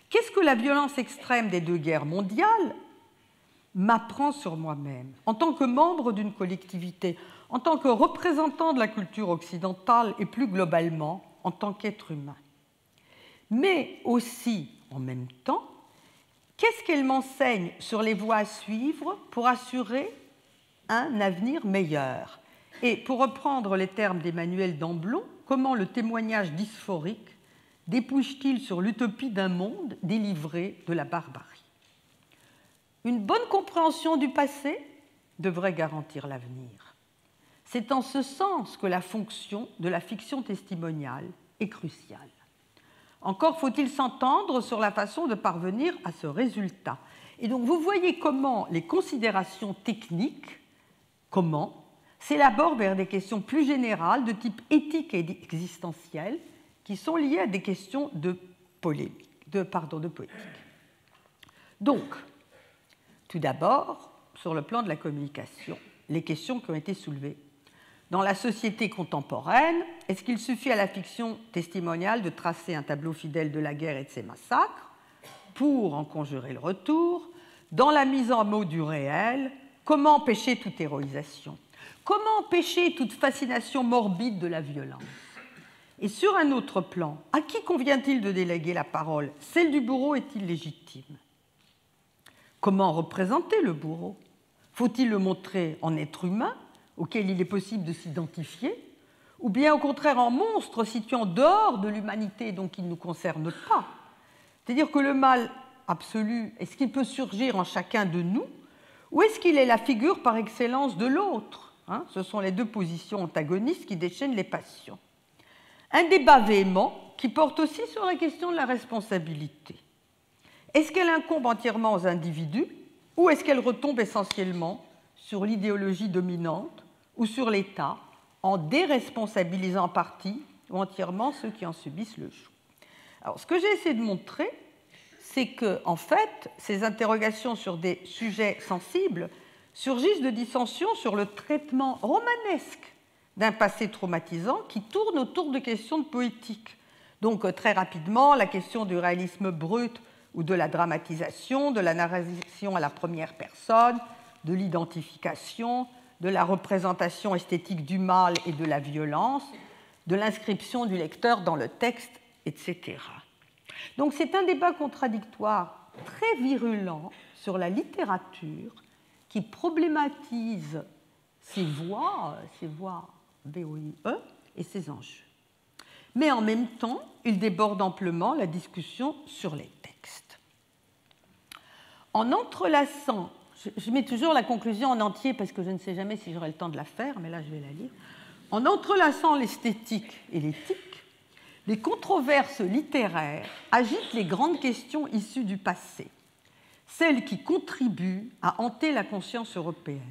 Qu'est-ce que la violence extrême des deux guerres mondiales m'apprend sur moi-même, en tant que membre d'une collectivité, en tant que représentant de la culture occidentale et plus globalement en tant qu'être humain? Mais aussi, en même temps, qu'est-ce qu'elle m'enseigne sur les voies à suivre pour assurer un avenir meilleur? Et pour reprendre les termes d'Emmanuel Damblon, comment le témoignage dysphorique débouche-t-il sur l'utopie d'un monde délivré de la barbarie? Une bonne compréhension du passé devrait garantir l'avenir. C'est en ce sens que la fonction de la fiction testimoniale est cruciale. Encore faut-il s'entendre sur la façon de parvenir à ce résultat. Et donc vous voyez comment les considérations techniques, s'élaborent vers des questions plus générales de type éthique et existentiel qui sont liées à des questions de poétique. Donc, tout d'abord, sur le plan de la communication, les questions qui ont été soulevées. Dans la société contemporaine, est-ce qu'il suffit à la fiction testimoniale de tracer un tableau fidèle de la guerre et de ses massacres pour en conjurer le retour? Dans la mise en mots du réel, comment empêcher toute héroïsation? Comment empêcher toute fascination morbide de la violence? Et sur un autre plan, à qui convient-il de déléguer la parole? Celle du bourreau est-il légitime? Comment représenter le bourreau? Faut-il le montrer en être humain auquel il est possible de s'identifier, ou bien au contraire en monstre situé en dehors de l'humanité, donc il ne nous concerne pas? C'est-à-dire que le mal absolu, est-ce qu'il peut surgir en chacun de nous, ou est-ce qu'il est la figure par excellence de l'autre? Ce sont les deux positions antagonistes qui déchaînent les passions. Un débat véhément qui porte aussi sur la question de la responsabilité. Est-ce qu'elle incombe entièrement aux individus, ou est-ce qu'elle retombe essentiellement sur l'idéologie dominante ou sur l'État, en déresponsabilisant en partie ou entièrement ceux qui en subissent le joug? Alors, ce que j'ai essayé de montrer, c'est que, en fait, ces interrogations sur des sujets sensibles surgissent de dissensions sur le traitement romanesque d'un passé traumatisant qui tourne autour de questions de poétique. Donc, très rapidement, la question du réalisme brut ou de la dramatisation, de la narration à la première personne, de l'identification, de la représentation esthétique du mal et de la violence, de l'inscription du lecteur dans le texte, etc. Donc c'est un débat contradictoire très virulent sur la littérature qui problématise ses voies VOIE et ses enjeux. Mais en même temps, il déborde amplement la discussion sur les textes. En entrelaçant, je mets toujours la conclusion en entier parce que je ne sais jamais si j'aurai le temps de la faire, mais là je vais la lire. En entrelaçant l'esthétique et l'éthique, les controverses littéraires agitent les grandes questions issues du passé, celles qui contribuent à hanter la conscience européenne.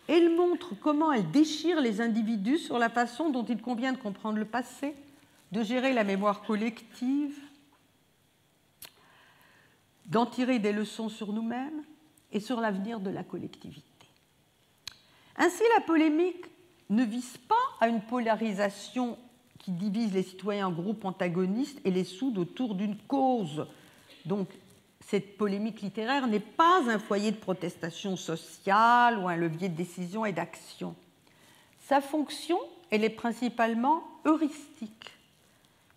Elles montrent comment elles déchirent les individus sur la façon dont il convient de comprendre le passé, de gérer la mémoire collective, d'en tirer des leçons sur nous-mêmes et sur l'avenir de la collectivité. Ainsi, la polémique ne vise pas à une polarisation qui divise les citoyens en groupes antagonistes et les soude autour d'une cause. Donc, cette polémique littéraire n'est pas un foyer de protestation sociale ou un levier de décision et d'action. Sa fonction, elle est principalement heuristique,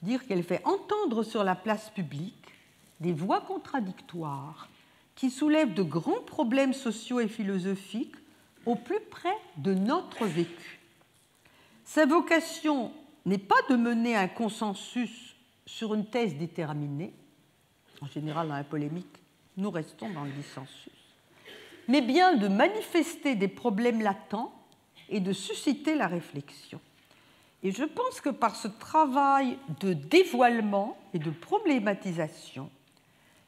dire qu'elle fait entendre sur la place publique des voix contradictoires qui soulèvent de grands problèmes sociaux et philosophiques au plus près de notre vécu. Sa vocation n'est pas de mener un consensus sur une thèse déterminée. En général, dans la polémique, nous restons dans le dissensus, mais bien de manifester des problèmes latents et de susciter la réflexion. Et je pense que par ce travail de dévoilement et de problématisation,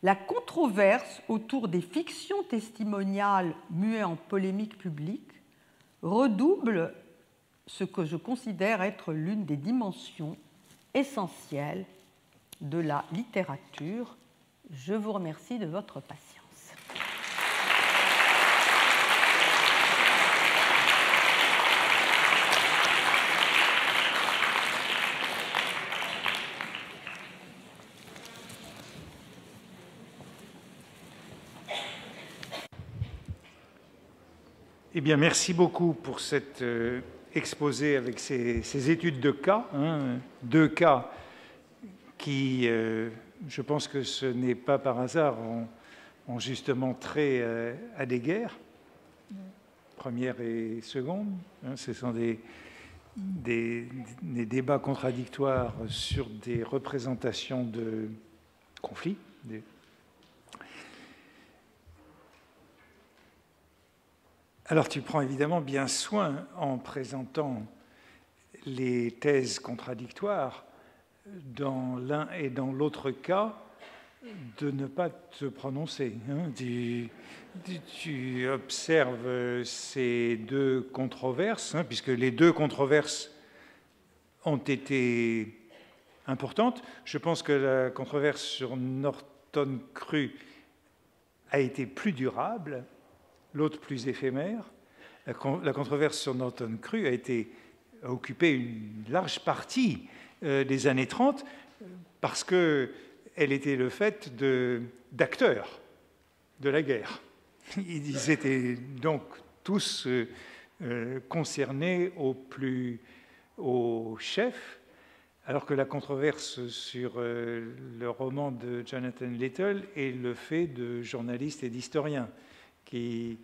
la controverse autour des fictions testimoniales muées en polémique publique redouble ce que je considère être l'une des dimensions essentielles de la littérature. Je vous remercie de votre patience. Eh bien, merci beaucoup pour cet exposé avec ces études de cas, deux cas qui, je pense que ce n'est pas par hasard, ont justement trait à des guerres, première et seconde. Ce sont des débats contradictoires sur des représentations de conflits. Alors tu prends évidemment bien soin, en présentant les thèses contradictoires, dans l'un et dans l'autre cas, de ne pas te prononcer. Tu observes ces deux controverses, puisque les deux controverses ont été importantes. Je pense que la controverse sur Norton Cru a été plus durable, l'autre plus éphémère. La controverse sur Norton Cru a occupé une large partie des années 30 parce qu'elle était le fait d'acteurs de la guerre. Ils étaient donc tous concernés au chef, alors que la controverse sur le roman de Jonathan Little est le fait de journalistes et d'historiens qui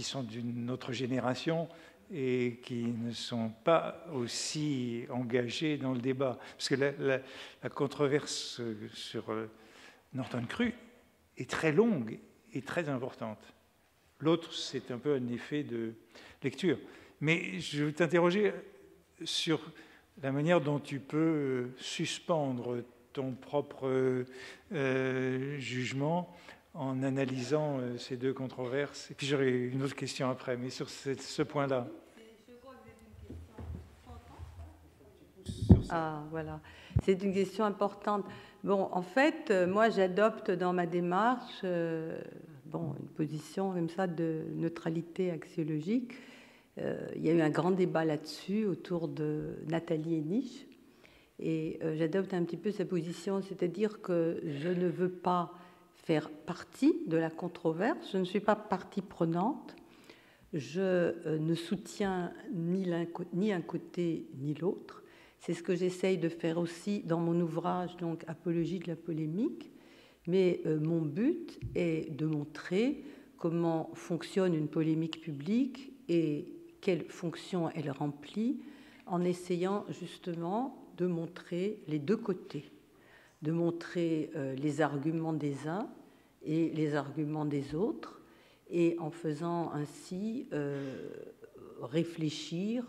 sont d'une autre génération et qui ne sont pas aussi engagés dans le débat. Parce que la controverse sur Norton Cru est très longue et très importante. L'autre, c'est un peu un effet de lecture. Mais je veux t'interroger sur la manière dont tu peux suspendre ton propre jugement en analysant ces deux controverses. Et puis j'aurai une autre question après, mais sur ce point-là. Je crois que c'est une question importante. Ah, voilà. C'est une question importante. Bon, en fait, moi, j'adopte dans ma démarche une position comme ça de neutralité axiologique. Il y a eu un grand débat là-dessus autour de Nathalie Henich. Et j'adopte un petit peu sa position, c'est-à-dire que je ne veux pas faire partie de la controverse, je ne suis pas partie prenante, je ne soutiens ni un côté ni l'autre. C'est ce que j'essaye de faire aussi dans mon ouvrage, donc Apologie de la polémique, mais mon but est de montrer comment fonctionne une polémique publique et quelle fonction elle remplit, en essayant justement de montrer les deux côtés, de montrer les arguments des uns et les arguments des autres, et en faisant ainsi réfléchir,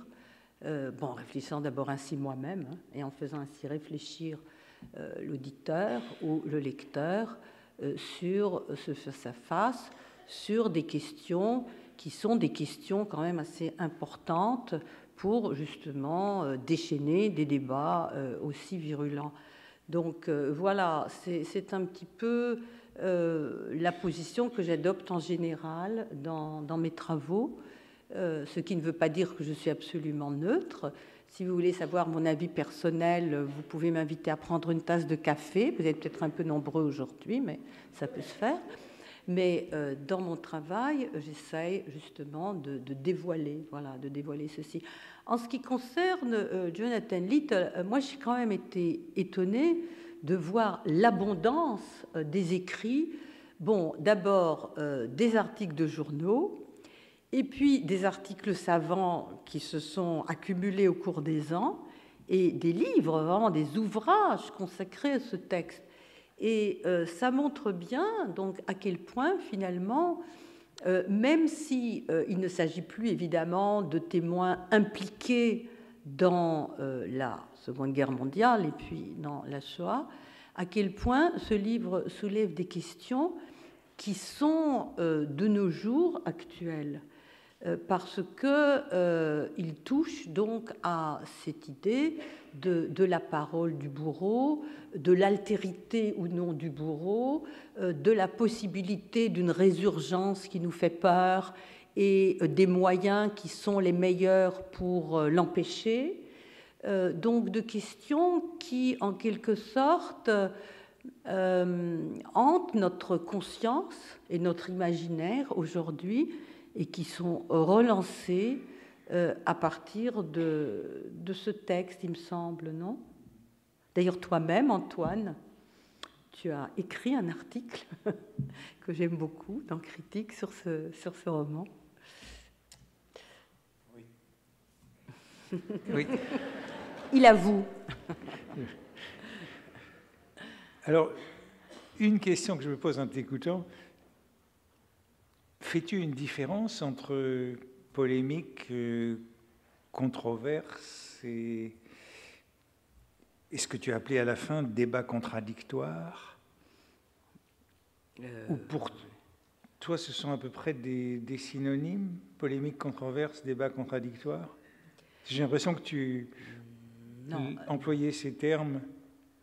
réfléchissant d'abord ainsi moi-même, et en faisant ainsi réfléchir l'auditeur ou le lecteur sur ce face-à-face, sur des questions qui sont des questions quand même assez importantes pour justement déchaîner des débats aussi virulents. Donc voilà, c'est un petit peu la position que j'adopte en général dans mes travaux, ce qui ne veut pas dire que je suis absolument neutre. Si vous voulez savoir mon avis personnel, vous pouvez m'inviter à prendre une tasse de café. Vous êtes peut-être un peu nombreux aujourd'hui, mais ça peut se faire. Mais dans mon travail, j'essaye justement de dévoiler ceci. En ce qui concerne Jonathan Little, moi j'ai quand même été étonnée de voir l'abondance des écrits. Bon, d'abord des articles de journaux, et puis des articles savants qui se sont accumulés au cours des ans, et des livres, vraiment des ouvrages consacrés à ce texte. Et ça montre bien donc à quel point finalement, même si il ne s'agit plus évidemment de témoins impliqués dans la Seconde Guerre mondiale et puis dans la Shoah, à quel point ce livre soulève des questions qui sont de nos jours actuelles, parce qu'il touche donc à cette idée de la parole du bourreau, de l'altérité ou non du bourreau, de la possibilité d'une résurgence qui nous fait peur et des moyens qui sont les meilleurs pour l'empêcher. Donc de questions qui, en quelque sorte, hantent notre conscience et notre imaginaire aujourd'hui et qui sont relancées à partir de ce texte, il me semble, non? D'ailleurs, toi-même, Antoine, tu as écrit un article que j'aime beaucoup dans Critique sur ce roman. Oui. Oui. Il avoue. Alors, une question que je me pose en t'écoutant, fais-tu une différence entre polémique, controverse et ce que tu as appelé à la fin débat contradictoire? Ou pour toi, ce sont à peu près des synonymes, polémique, controverse, débat contradictoire? J'ai l'impression que tu employais ces termes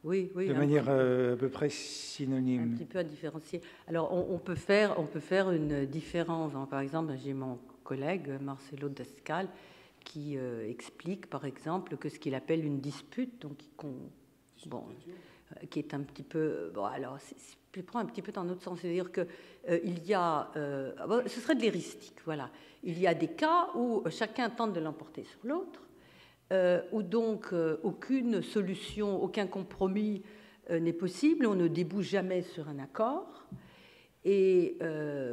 de manière à peu près synonyme. Un petit peu à différencier. Alors, on peut faire une différence. Par exemple, j'ai mon collègue Marcelo Dascal qui explique, par exemple, que ce qu'il appelle une dispute, donc qui est un petit peu... Bon, alors, je prends un petit peu dans l'autre sens, c'est-à-dire que il y a... ce serait de l'héristique, voilà. Il y a des cas où chacun tente de l'emporter sur l'autre, où donc aucune solution, aucun compromis n'est possible, on ne débouche jamais sur un accord. Et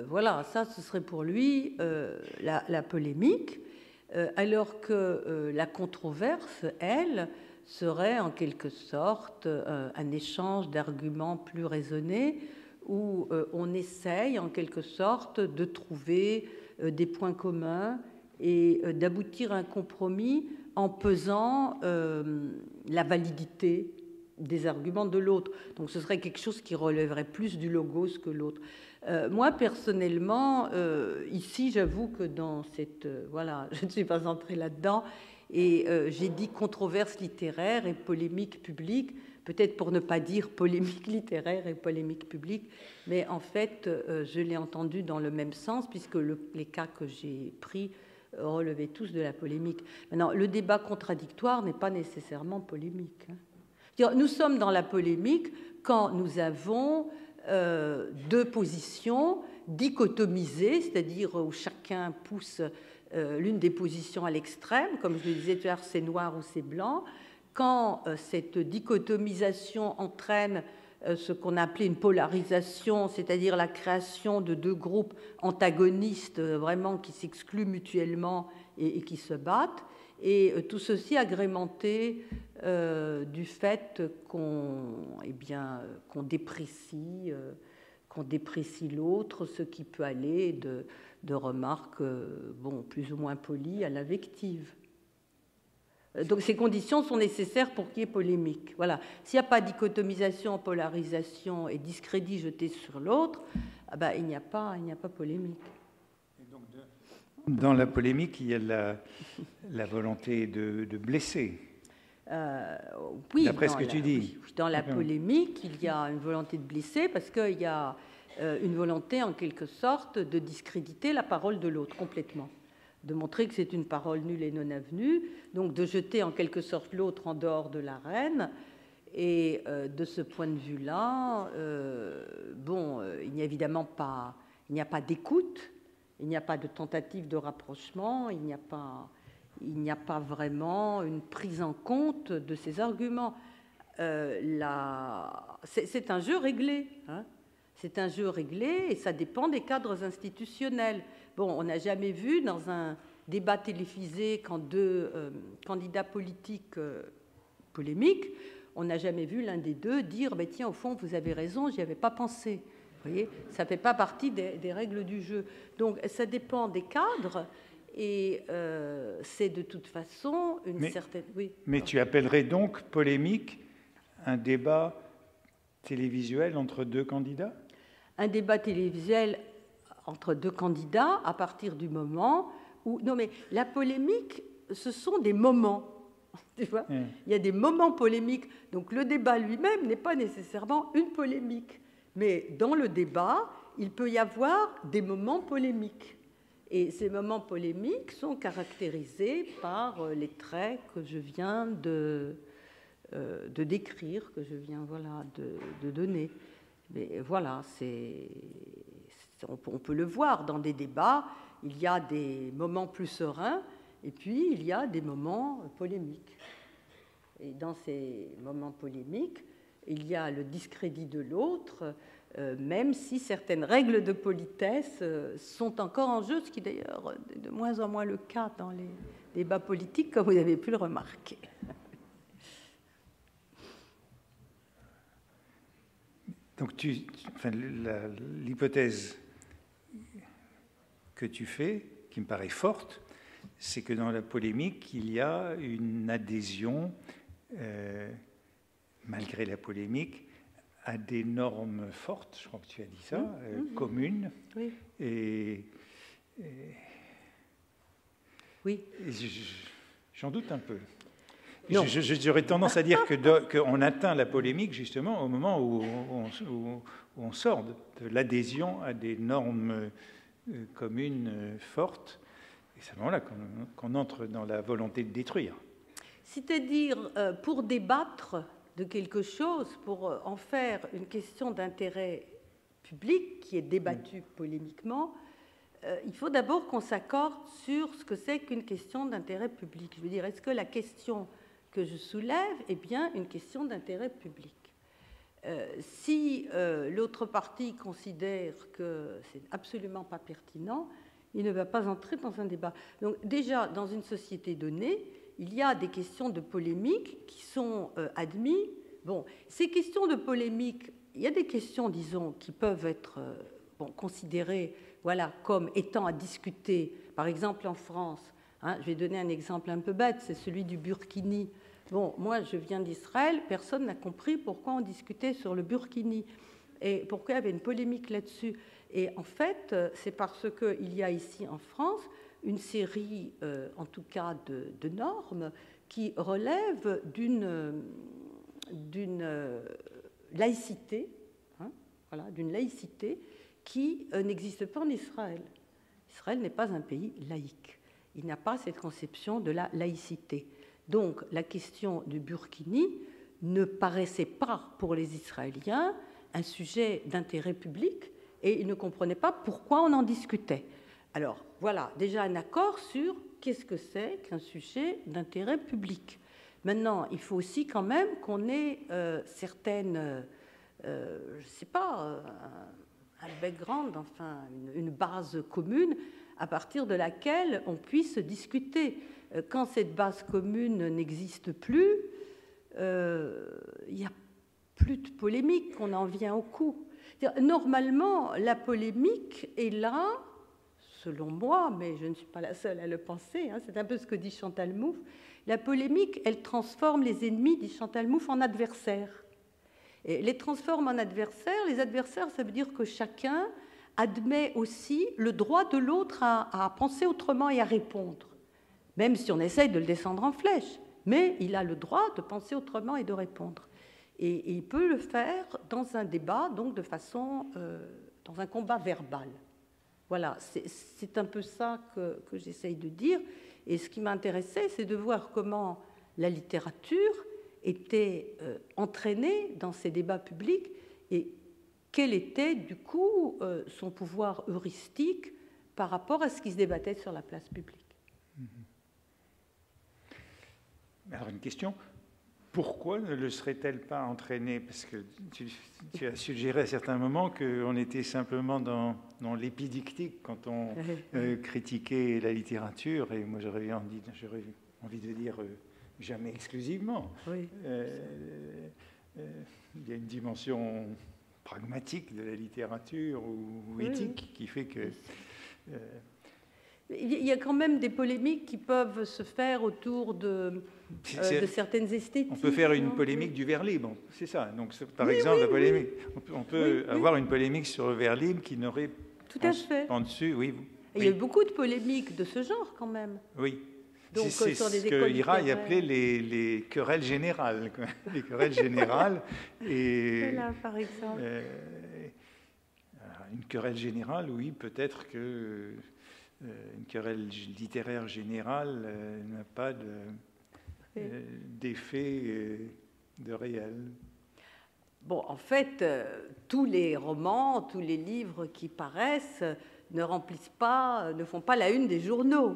voilà, ça, ce serait pour lui la polémique, alors que la controverse, elle, serait en quelque sorte un échange d'arguments plus raisonnés, où on essaye en quelque sorte de trouver des points communs et d'aboutir à un compromis en pesant la validité des arguments de l'autre. Donc ce serait quelque chose qui relèverait plus du logos que l'autre. Moi, personnellement, ici, j'avoue que dans cette... voilà, je ne suis pas entrée là-dedans, et j'ai dit controverse littéraire et polémique publique, peut-être pour ne pas dire polémique littéraire et polémique publique, mais en fait, je l'ai entendu dans le même sens, puisque les cas que j'ai pris relevaient tous de la polémique. Maintenant, le débat contradictoire n'est pas nécessairement polémique. Nous sommes dans la polémique quand nous avons deux positions dichotomisées, c'est-à-dire où chacun pousse l'une des positions à l'extrême, comme je le disais tout à l'heure, c'est noir ou c'est blanc, quand cette dichotomisation entraîne ce qu'on a appelé une polarisation, c'est-à-dire la création de deux groupes antagonistes vraiment qui s'excluent mutuellement et qui se battent, et tout ceci agrémenté du fait qu'on déprécie l'autre, ce qui peut aller de remarques plus ou moins polies à l'invective. Donc ces conditions sont nécessaires pour qu'il y ait polémique. Voilà. S'il n'y a pas dichotomisation, polarisation et discrédit jeté sur l'autre, il n'y a pas polémique. Et donc dans la polémique, il y a la volonté de blesser. Oui, d'après ce que tu dis. Oui, dans la polémique, il y a une volonté de blesser parce qu'il y a une volonté, en quelque sorte, de discréditer la parole de l'autre complètement, de montrer que c'est une parole nulle et non avenue, donc de jeter en quelque sorte l'autre en dehors de l'arène. Et de ce point de vue-là, il n'y a évidemment pas, il n'y a pas d'écoute, il n'y a pas de tentative de rapprochement, il n'y a pas vraiment une prise en compte de ces arguments. C'est un jeu réglé, hein. C'est un jeu réglé et ça dépend des cadres institutionnels. Bon, on n'a jamais vu dans un débat télévisé quand deux candidats politiques polémiques, on n'a jamais vu l'un des deux dire « tiens, au fond, vous avez raison, j'y avais pas pensé ». Vous voyez, ça ne fait pas partie des règles du jeu. Donc, ça dépend des cadres et c'est de toute façon une certaine... Oui. Mais tu appellerais donc polémique un débat télévisuel entre deux candidats? Un débat télévisuel entre deux candidats à partir du moment où... Non, mais la polémique, ce sont des moments. Tu vois, il y a des moments polémiques. Donc le débat lui-même n'est pas nécessairement une polémique. Mais dans le débat, il peut y avoir des moments polémiques. Et ces moments polémiques sont caractérisés par les traits que je viens de décrire, que je viens de donner. Mais voilà, on peut le voir dans des débats, il y a des moments plus sereins et puis il y a des moments polémiques. Et dans ces moments polémiques, il y a le discrédit de l'autre, même si certaines règles de politesse sont encore en jeu, ce qui d'ailleurs est de moins en moins le cas dans les débats politiques, comme vous avez pu le remarquer. Donc, l'hypothèse que tu fais, qui me paraît forte, c'est que dans la polémique, il y a une adhésion, malgré la polémique, à des normes fortes, je crois que tu as dit ça, communes. Oui. Oui. J'en doute un peu. J'aurais tendance à dire qu'on atteint la polémique justement au moment où on sort de l'adhésion à des normes communes fortes. Et c'est à ce moment-là qu'on entre dans la volonté de détruire. C'est-à-dire, pour débattre de quelque chose, pour en faire une question d'intérêt public qui est débattue polémiquement, il faut d'abord qu'on s'accorde sur ce que c'est qu'une question d'intérêt public. Je veux dire, est-ce que la question que je soulève est bien une question d'intérêt public? Si l'autre partie considère que c'est absolument pas pertinent, il ne va pas entrer dans un débat. Donc déjà, dans une société donnée, il y a des questions de polémique qui sont admises. Bon, ces questions de polémique, il y a des questions, disons, qui peuvent être considérées comme étant à discuter. Par exemple, en France, je vais donner un exemple un peu bête, c'est celui du burkini. Bon, moi, je viens d'Israël, personne n'a compris pourquoi on discutait sur le burkini et pourquoi il y avait une polémique là-dessus. Et en fait, c'est parce qu'il y a ici en France une série, en tout cas, de normes qui relèvent d'une laïcité, d'une laïcité qui n'existe pas en Israël. Israël n'est pas un pays laïque. Il n'a pas cette conception de la laïcité. Donc, la question du burkini ne paraissait pas pour les Israéliens un sujet d'intérêt public et ils ne comprenaient pas pourquoi on en discutait. Alors, voilà, déjà un accord sur qu'est-ce que c'est qu'un sujet d'intérêt public. Maintenant, il faut aussi quand même qu'on ait certaines, je ne sais pas, un background, enfin, une base commune à partir de laquelle on puisse discuter. Quand cette base commune n'existe plus, il n'y a plus de polémique, on en vient au coup. Normalement, la polémique est là, selon moi, mais je ne suis pas la seule à le penser, c'est un peu ce que dit Chantal Mouffe, la polémique, elle transforme les ennemis, dit Chantal Mouffe, en adversaires. Et les transforme en adversaires. Les adversaires, ça veut dire que chacun admet aussi le droit de l'autre à penser autrement et à répondre, même si on essaye de le descendre en flèche. Mais il a le droit de penser autrement et de répondre. Et il peut le faire dans un débat, donc de façon, dans un combat verbal. Voilà, c'est un peu ça que j'essaye de dire. Et ce qui m'intéressait, c'est de voir comment la littérature était entraînée dans ces débats publics et quel était, du coup, son pouvoir heuristique par rapport à ce qui se débattait sur la place publique. Alors, une question. Pourquoi ne le serait-elle pas entraînée? Parce que tu as suggéré à certains moments qu'on était simplement dans l'épidictique quand on critiquait la littérature, et moi j'aurais envie de dire jamais exclusivement. Oui. Il y a une dimension pragmatique de la littérature ou éthique qui fait que... Il y a quand même des polémiques qui peuvent se faire autour de certaines esthétiques. On peut faire une polémique du vers libre, c'est ça. Donc, par exemple, la polémique, on peut avoir une polémique sur le vers libre qui n'aurait en dessus. Oui, il y a eu beaucoup de polémiques de ce genre quand même. Oui. Donc, c'est ce que Iraï appelait les querelles générales. Les querelles générales. Et, là, par exemple. Une querelle générale, oui, peut-être que... une querelle littéraire générale n'a pas d'effet de réel. Bon, en fait, tous les romans, tous les livres qui paraissent ne font pas la une des journaux,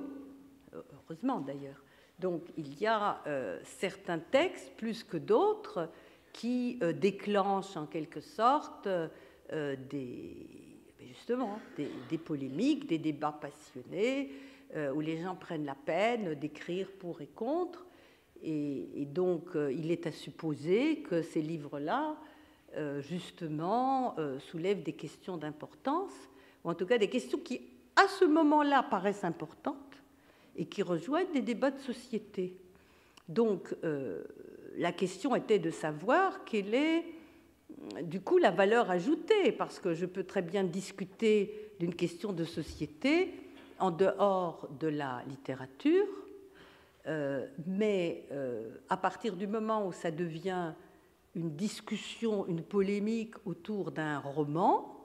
heureusement d'ailleurs. Donc, il y a certains textes, plus que d'autres, qui déclenche en quelque sorte justement des polémiques, des débats passionnés, où les gens prennent la peine d'écrire pour et contre. Et donc, il est à supposer que ces livres-là, justement, soulèvent des questions d'importance, ou en tout cas des questions qui, à ce moment-là, paraissent importantes et qui rejoignent des débats de société. Donc, la question était de savoir quelle est, du coup, la valeur ajoutée, parce que je peux très bien discuter d'une question de société en dehors de la littérature, mais à partir du moment où ça devient une discussion, une polémique autour d'un roman,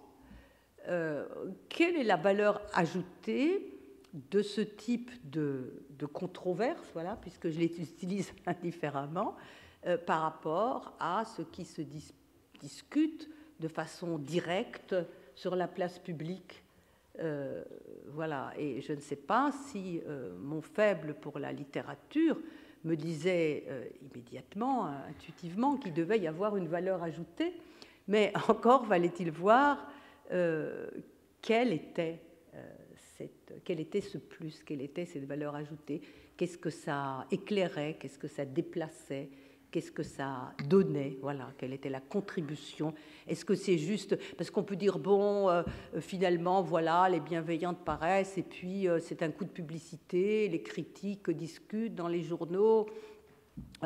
quelle est la valeur ajoutée de ce type de controverse, voilà, puisque je les utilise indifféremment, par rapport à ce qui se discute de façon directe sur la place publique. Voilà, et je ne sais pas si mon faible pour la littérature me disait immédiatement, intuitivement, qu'il devait y avoir une valeur ajoutée, mais encore fallait-il voir quel était ce plus, quelle était cette valeur ajoutée, qu'est-ce que ça éclairait, qu'est-ce que ça déplaçait, qu'est-ce que ça donnait, voilà, quelle était la contribution. Est-ce que c'est juste, parce qu'on peut dire, bon, finalement, voilà, les bienveillantes paraissent, et puis c'est un coup de publicité, les critiques discutent dans les journaux,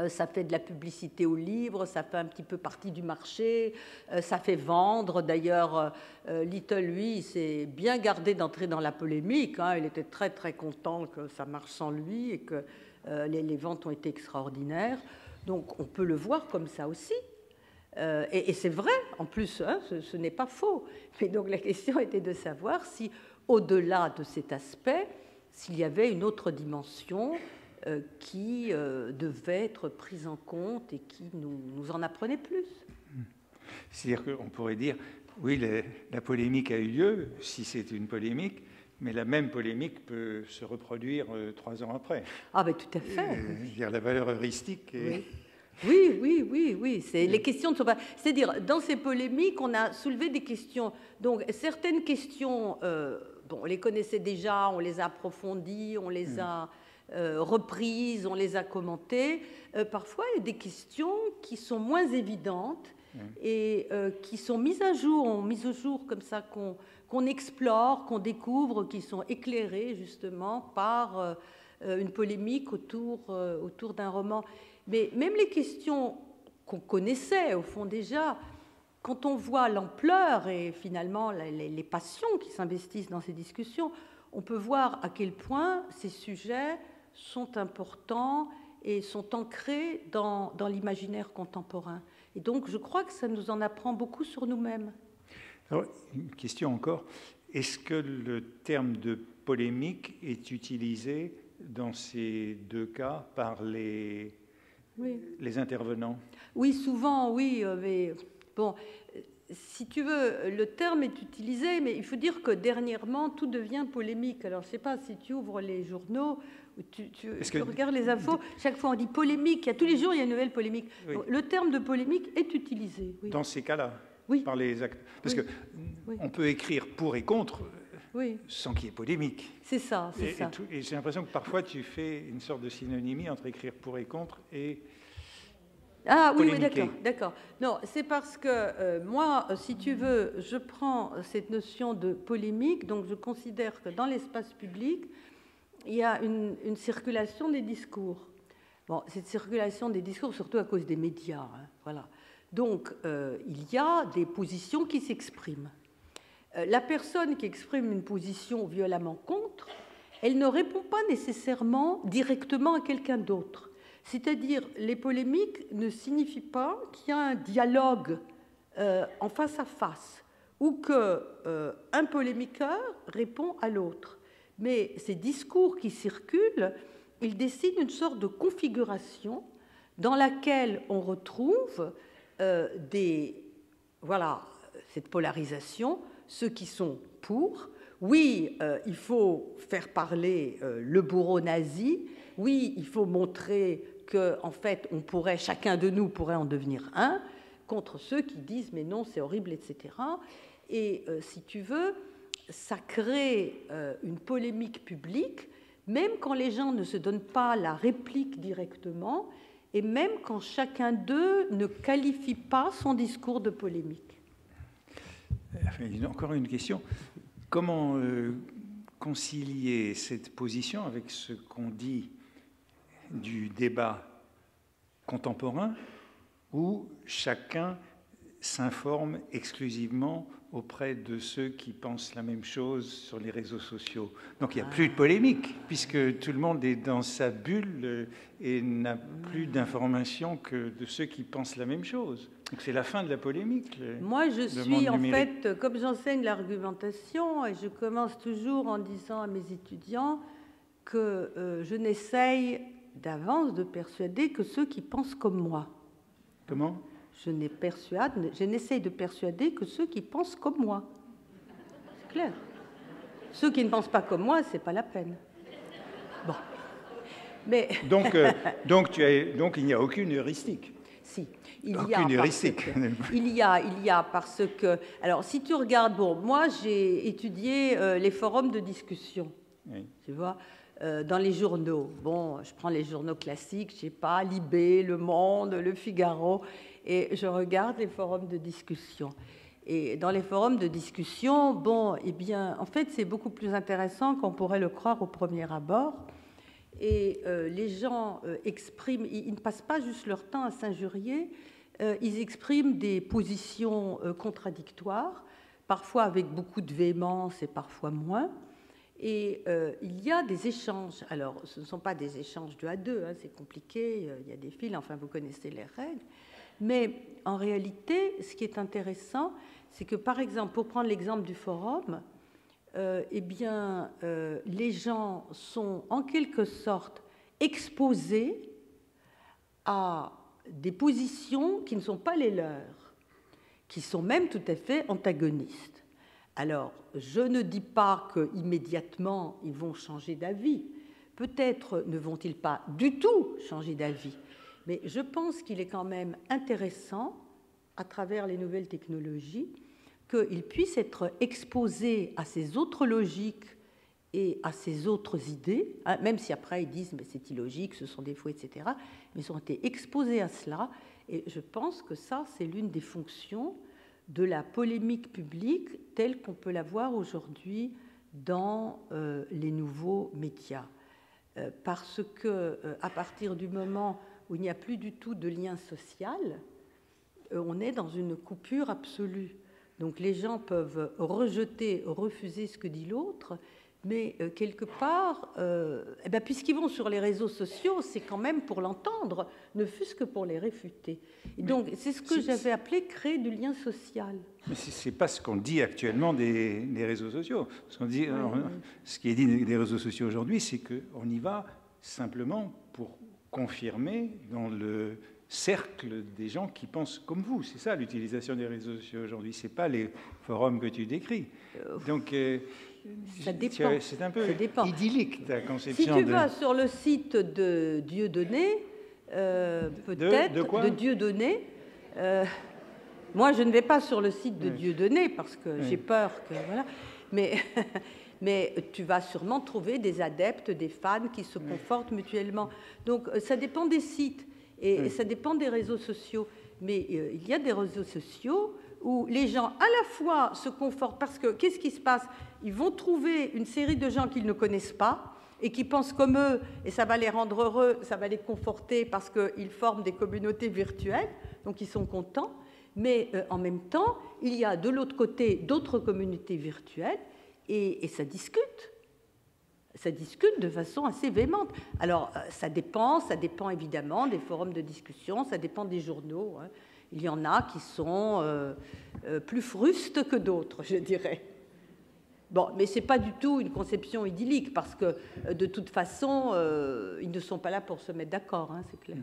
ça fait de la publicité au livre, ça fait un petit peu partie du marché, ça fait vendre. D'ailleurs, Little, lui, il s'est bien gardé d'entrer dans la polémique, hein. Il était très, très content que ça marche sans lui et que les ventes ont été extraordinaires. Donc, on peut le voir comme ça aussi. Et c'est vrai, en plus, hein, ce n'est pas faux. Mais donc, la question était de savoir si, au-delà de cet aspect, s'il y avait une autre dimension qui devait être prise en compte et qui nous en apprenait plus. C'est-à-dire qu'on pourrait dire, oui, la polémique a eu lieu, si c'est une polémique, mais la même polémique peut se reproduire 3 ans après. Ah ben tout à fait. Dire la valeur heuristique. Oui. Les questions ne sont pas. C'est-à-dire, dans ces polémiques, on a soulevé des questions. Donc, certaines questions, bon, on les connaissait déjà, on les a approfondies, on les a reprises, on les a commentées. Parfois, il y a des questions qui sont moins évidentes et qui sont mises à jour comme ça, qu'on explore, qu'on découvre, qui sont éclairées justement par une polémique autour d'un roman. Mais même les questions qu'on connaissait au fond déjà, quand on voit l'ampleur et finalement les passions qui s'investissent dans ces discussions, on peut voir à quel point ces sujets sont importants et sont ancrés dans l'imaginaire contemporain. Et donc, je crois que ça nous en apprend beaucoup sur nous-mêmes. Alors, une question encore. Est-ce que le terme de polémique est utilisé dans ces 2 cas par les intervenants? Oui, souvent, oui. Mais bon, si tu veux, le terme est utilisé, mais il faut dire que dernièrement, tout devient polémique. Alors, je ne sais pas si tu ouvres les journaux, tu regardes les infos, chaque fois on dit polémique, tous les jours il y a une nouvelle polémique. Oui. Donc, le terme de polémique est utilisé. Oui. Dans ces cas-là, par les actes. Parce qu'on peut écrire pour et contre sans qu'il y ait polémique. C'est ça, c'est ça. Et j'ai l'impression que parfois tu fais une sorte de synonymie entre écrire pour et contre et... Ah oui, d'accord. Non, c'est parce que moi, si tu veux, je prends cette notion de polémique, donc je considère que dans l'espace public, il y a une circulation des discours. Bon, cette circulation des discours, surtout à cause des médias, hein, voilà. Donc, il y a des positions qui s'expriment. La personne qui exprime une position violemment contre, elle ne répond pas nécessairement directement à quelqu'un d'autre. C'est-à-dire, les polémiques ne signifient pas qu'il y a un dialogue en face à face ou qu'un polémiqueur répond à l'autre. Mais ces discours qui circulent, ils dessinent une sorte de configuration dans laquelle on retrouve cette polarisation, ceux qui sont pour. Oui, il faut faire parler le bourreau nazi. Oui, il faut montrer que, en fait, chacun de nous pourrait en devenir un, contre ceux qui disent mais non, c'est horrible, etc. Et si tu veux, ça crée une polémique publique, même quand les gens ne se donnent pas la réplique directement, et même quand chacun d'eux ne qualifie pas son discours de polémique. Encore une question. Comment concilier cette position avec ce qu'on dit du débat contemporain, où chacun s'informe exclusivement auprès de ceux qui pensent la même chose sur les réseaux sociaux. Donc il n'y a plus de polémique, puisque tout le monde est dans sa bulle et n'a plus d'informations que de ceux qui pensent la même chose. Donc c'est la fin de la polémique. Moi, je suis en fait, comme j'enseigne l'argumentation, et je commence toujours en disant à mes étudiants que je n'essaye d'avance de persuader que ceux qui pensent comme moi. Comment ? Je n'essaye de persuader que ceux qui pensent comme moi. C'est clair. Ceux qui ne pensent pas comme moi, c'est pas la peine. Bon. Mais donc il n'y a aucune heuristique. Si, il y a parce que alors si tu regardes, bon, moi j'ai étudié les forums de discussion. Oui. Tu vois, dans les journaux. Bon, je prends les journaux classiques, je sais pas, Libé, Le Monde, Le Figaro, et je regarde les forums de discussion. Et dans les forums de discussion, bon, eh bien, en fait, c'est beaucoup plus intéressant qu'on pourrait le croire au premier abord. Et les gens expriment, ils ne passent pas juste leur temps à s'injurier, ils expriment des positions contradictoires, parfois avec beaucoup de véhémence et parfois moins. Et il y a des échanges. Alors, ce ne sont pas des échanges 2 à 2, hein, c'est compliqué, il y a des fils, enfin, vous connaissez les règles. Mais en réalité, ce qui est intéressant, c'est que, par exemple, pour prendre l'exemple du forum, eh bien, les gens sont en quelque sorte exposés à des positions qui ne sont pas les leurs, qui sont même tout à fait antagonistes. Alors, je ne dis pas qu'immédiatement ils vont changer d'avis. Peut-être ne vont-ils pas du tout changer d'avis. Mais je pense qu'il est quand même intéressant, à travers les nouvelles technologies, qu'ils puissent être exposés à ces autres logiques et à ces autres idées, hein, même si après ils disent mais c'est illogique, ce sont des faux, etc. Mais ils ont été exposés à cela, et je pense que ça, c'est l'une des fonctions de la polémique publique telle qu'on peut la voir aujourd'hui dans les nouveaux médias. Parce que à partir du moment où il n'y a plus du tout de lien social, on est dans une coupure absolue. Donc les gens peuvent rejeter, refuser ce que dit l'autre, mais quelque part, eh bien, puisqu'ils vont sur les réseaux sociaux, c'est quand même pour l'entendre, ne fût-ce que pour les réfuter. Et donc c'est ce que j'avais appelé créer du lien social. Mais ce n'est pas ce qu'on dit actuellement des réseaux sociaux. Ce qui est dit des réseaux sociaux aujourd'hui, c'est qu'on y va simplement pour confirmer dans le cercle des gens qui pensent comme vous. C'est ça l'utilisation des réseaux sociaux aujourd'hui. Ce n'est pas les forums que tu décris. Donc, ça dépend. C'est un peu idyllique ta conception. Si tu vas sur le site de Dieudonné, peut-être de Dieudonné, moi je ne vais pas sur le site de Dieudonné parce que j'ai peur que voilà, mais tu vas sûrement trouver des adeptes, des fans qui se confortent mutuellement. Donc ça dépend des sites. Et ça dépend des réseaux sociaux. Mais il y a des réseaux sociaux où les gens, à la fois, se confortent, parce que qu'est-ce qui se passe? Ils vont trouver une série de gens qu'ils ne connaissent pas et qui pensent comme eux, et ça va les rendre heureux, ça va les conforter parce qu'ils forment des communautés virtuelles, donc ils sont contents. Mais en même temps, il y a de l'autre côté d'autres communautés virtuelles et ça discute. Ça discute de façon assez véhémente. Alors, ça dépend évidemment des forums de discussion, ça dépend des journaux. Hein. Il y en a qui sont plus frustes que d'autres, je dirais. Bon, mais ce n'est pas du tout une conception idyllique, parce que de toute façon, ils ne sont pas là pour se mettre d'accord, hein, c'est clair.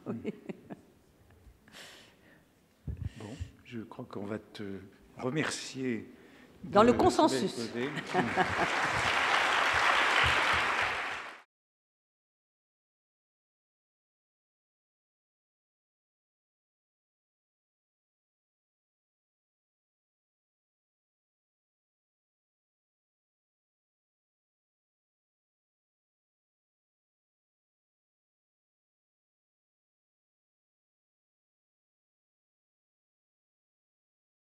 Bon, je crois qu'on va te remercier. Dans le consensus.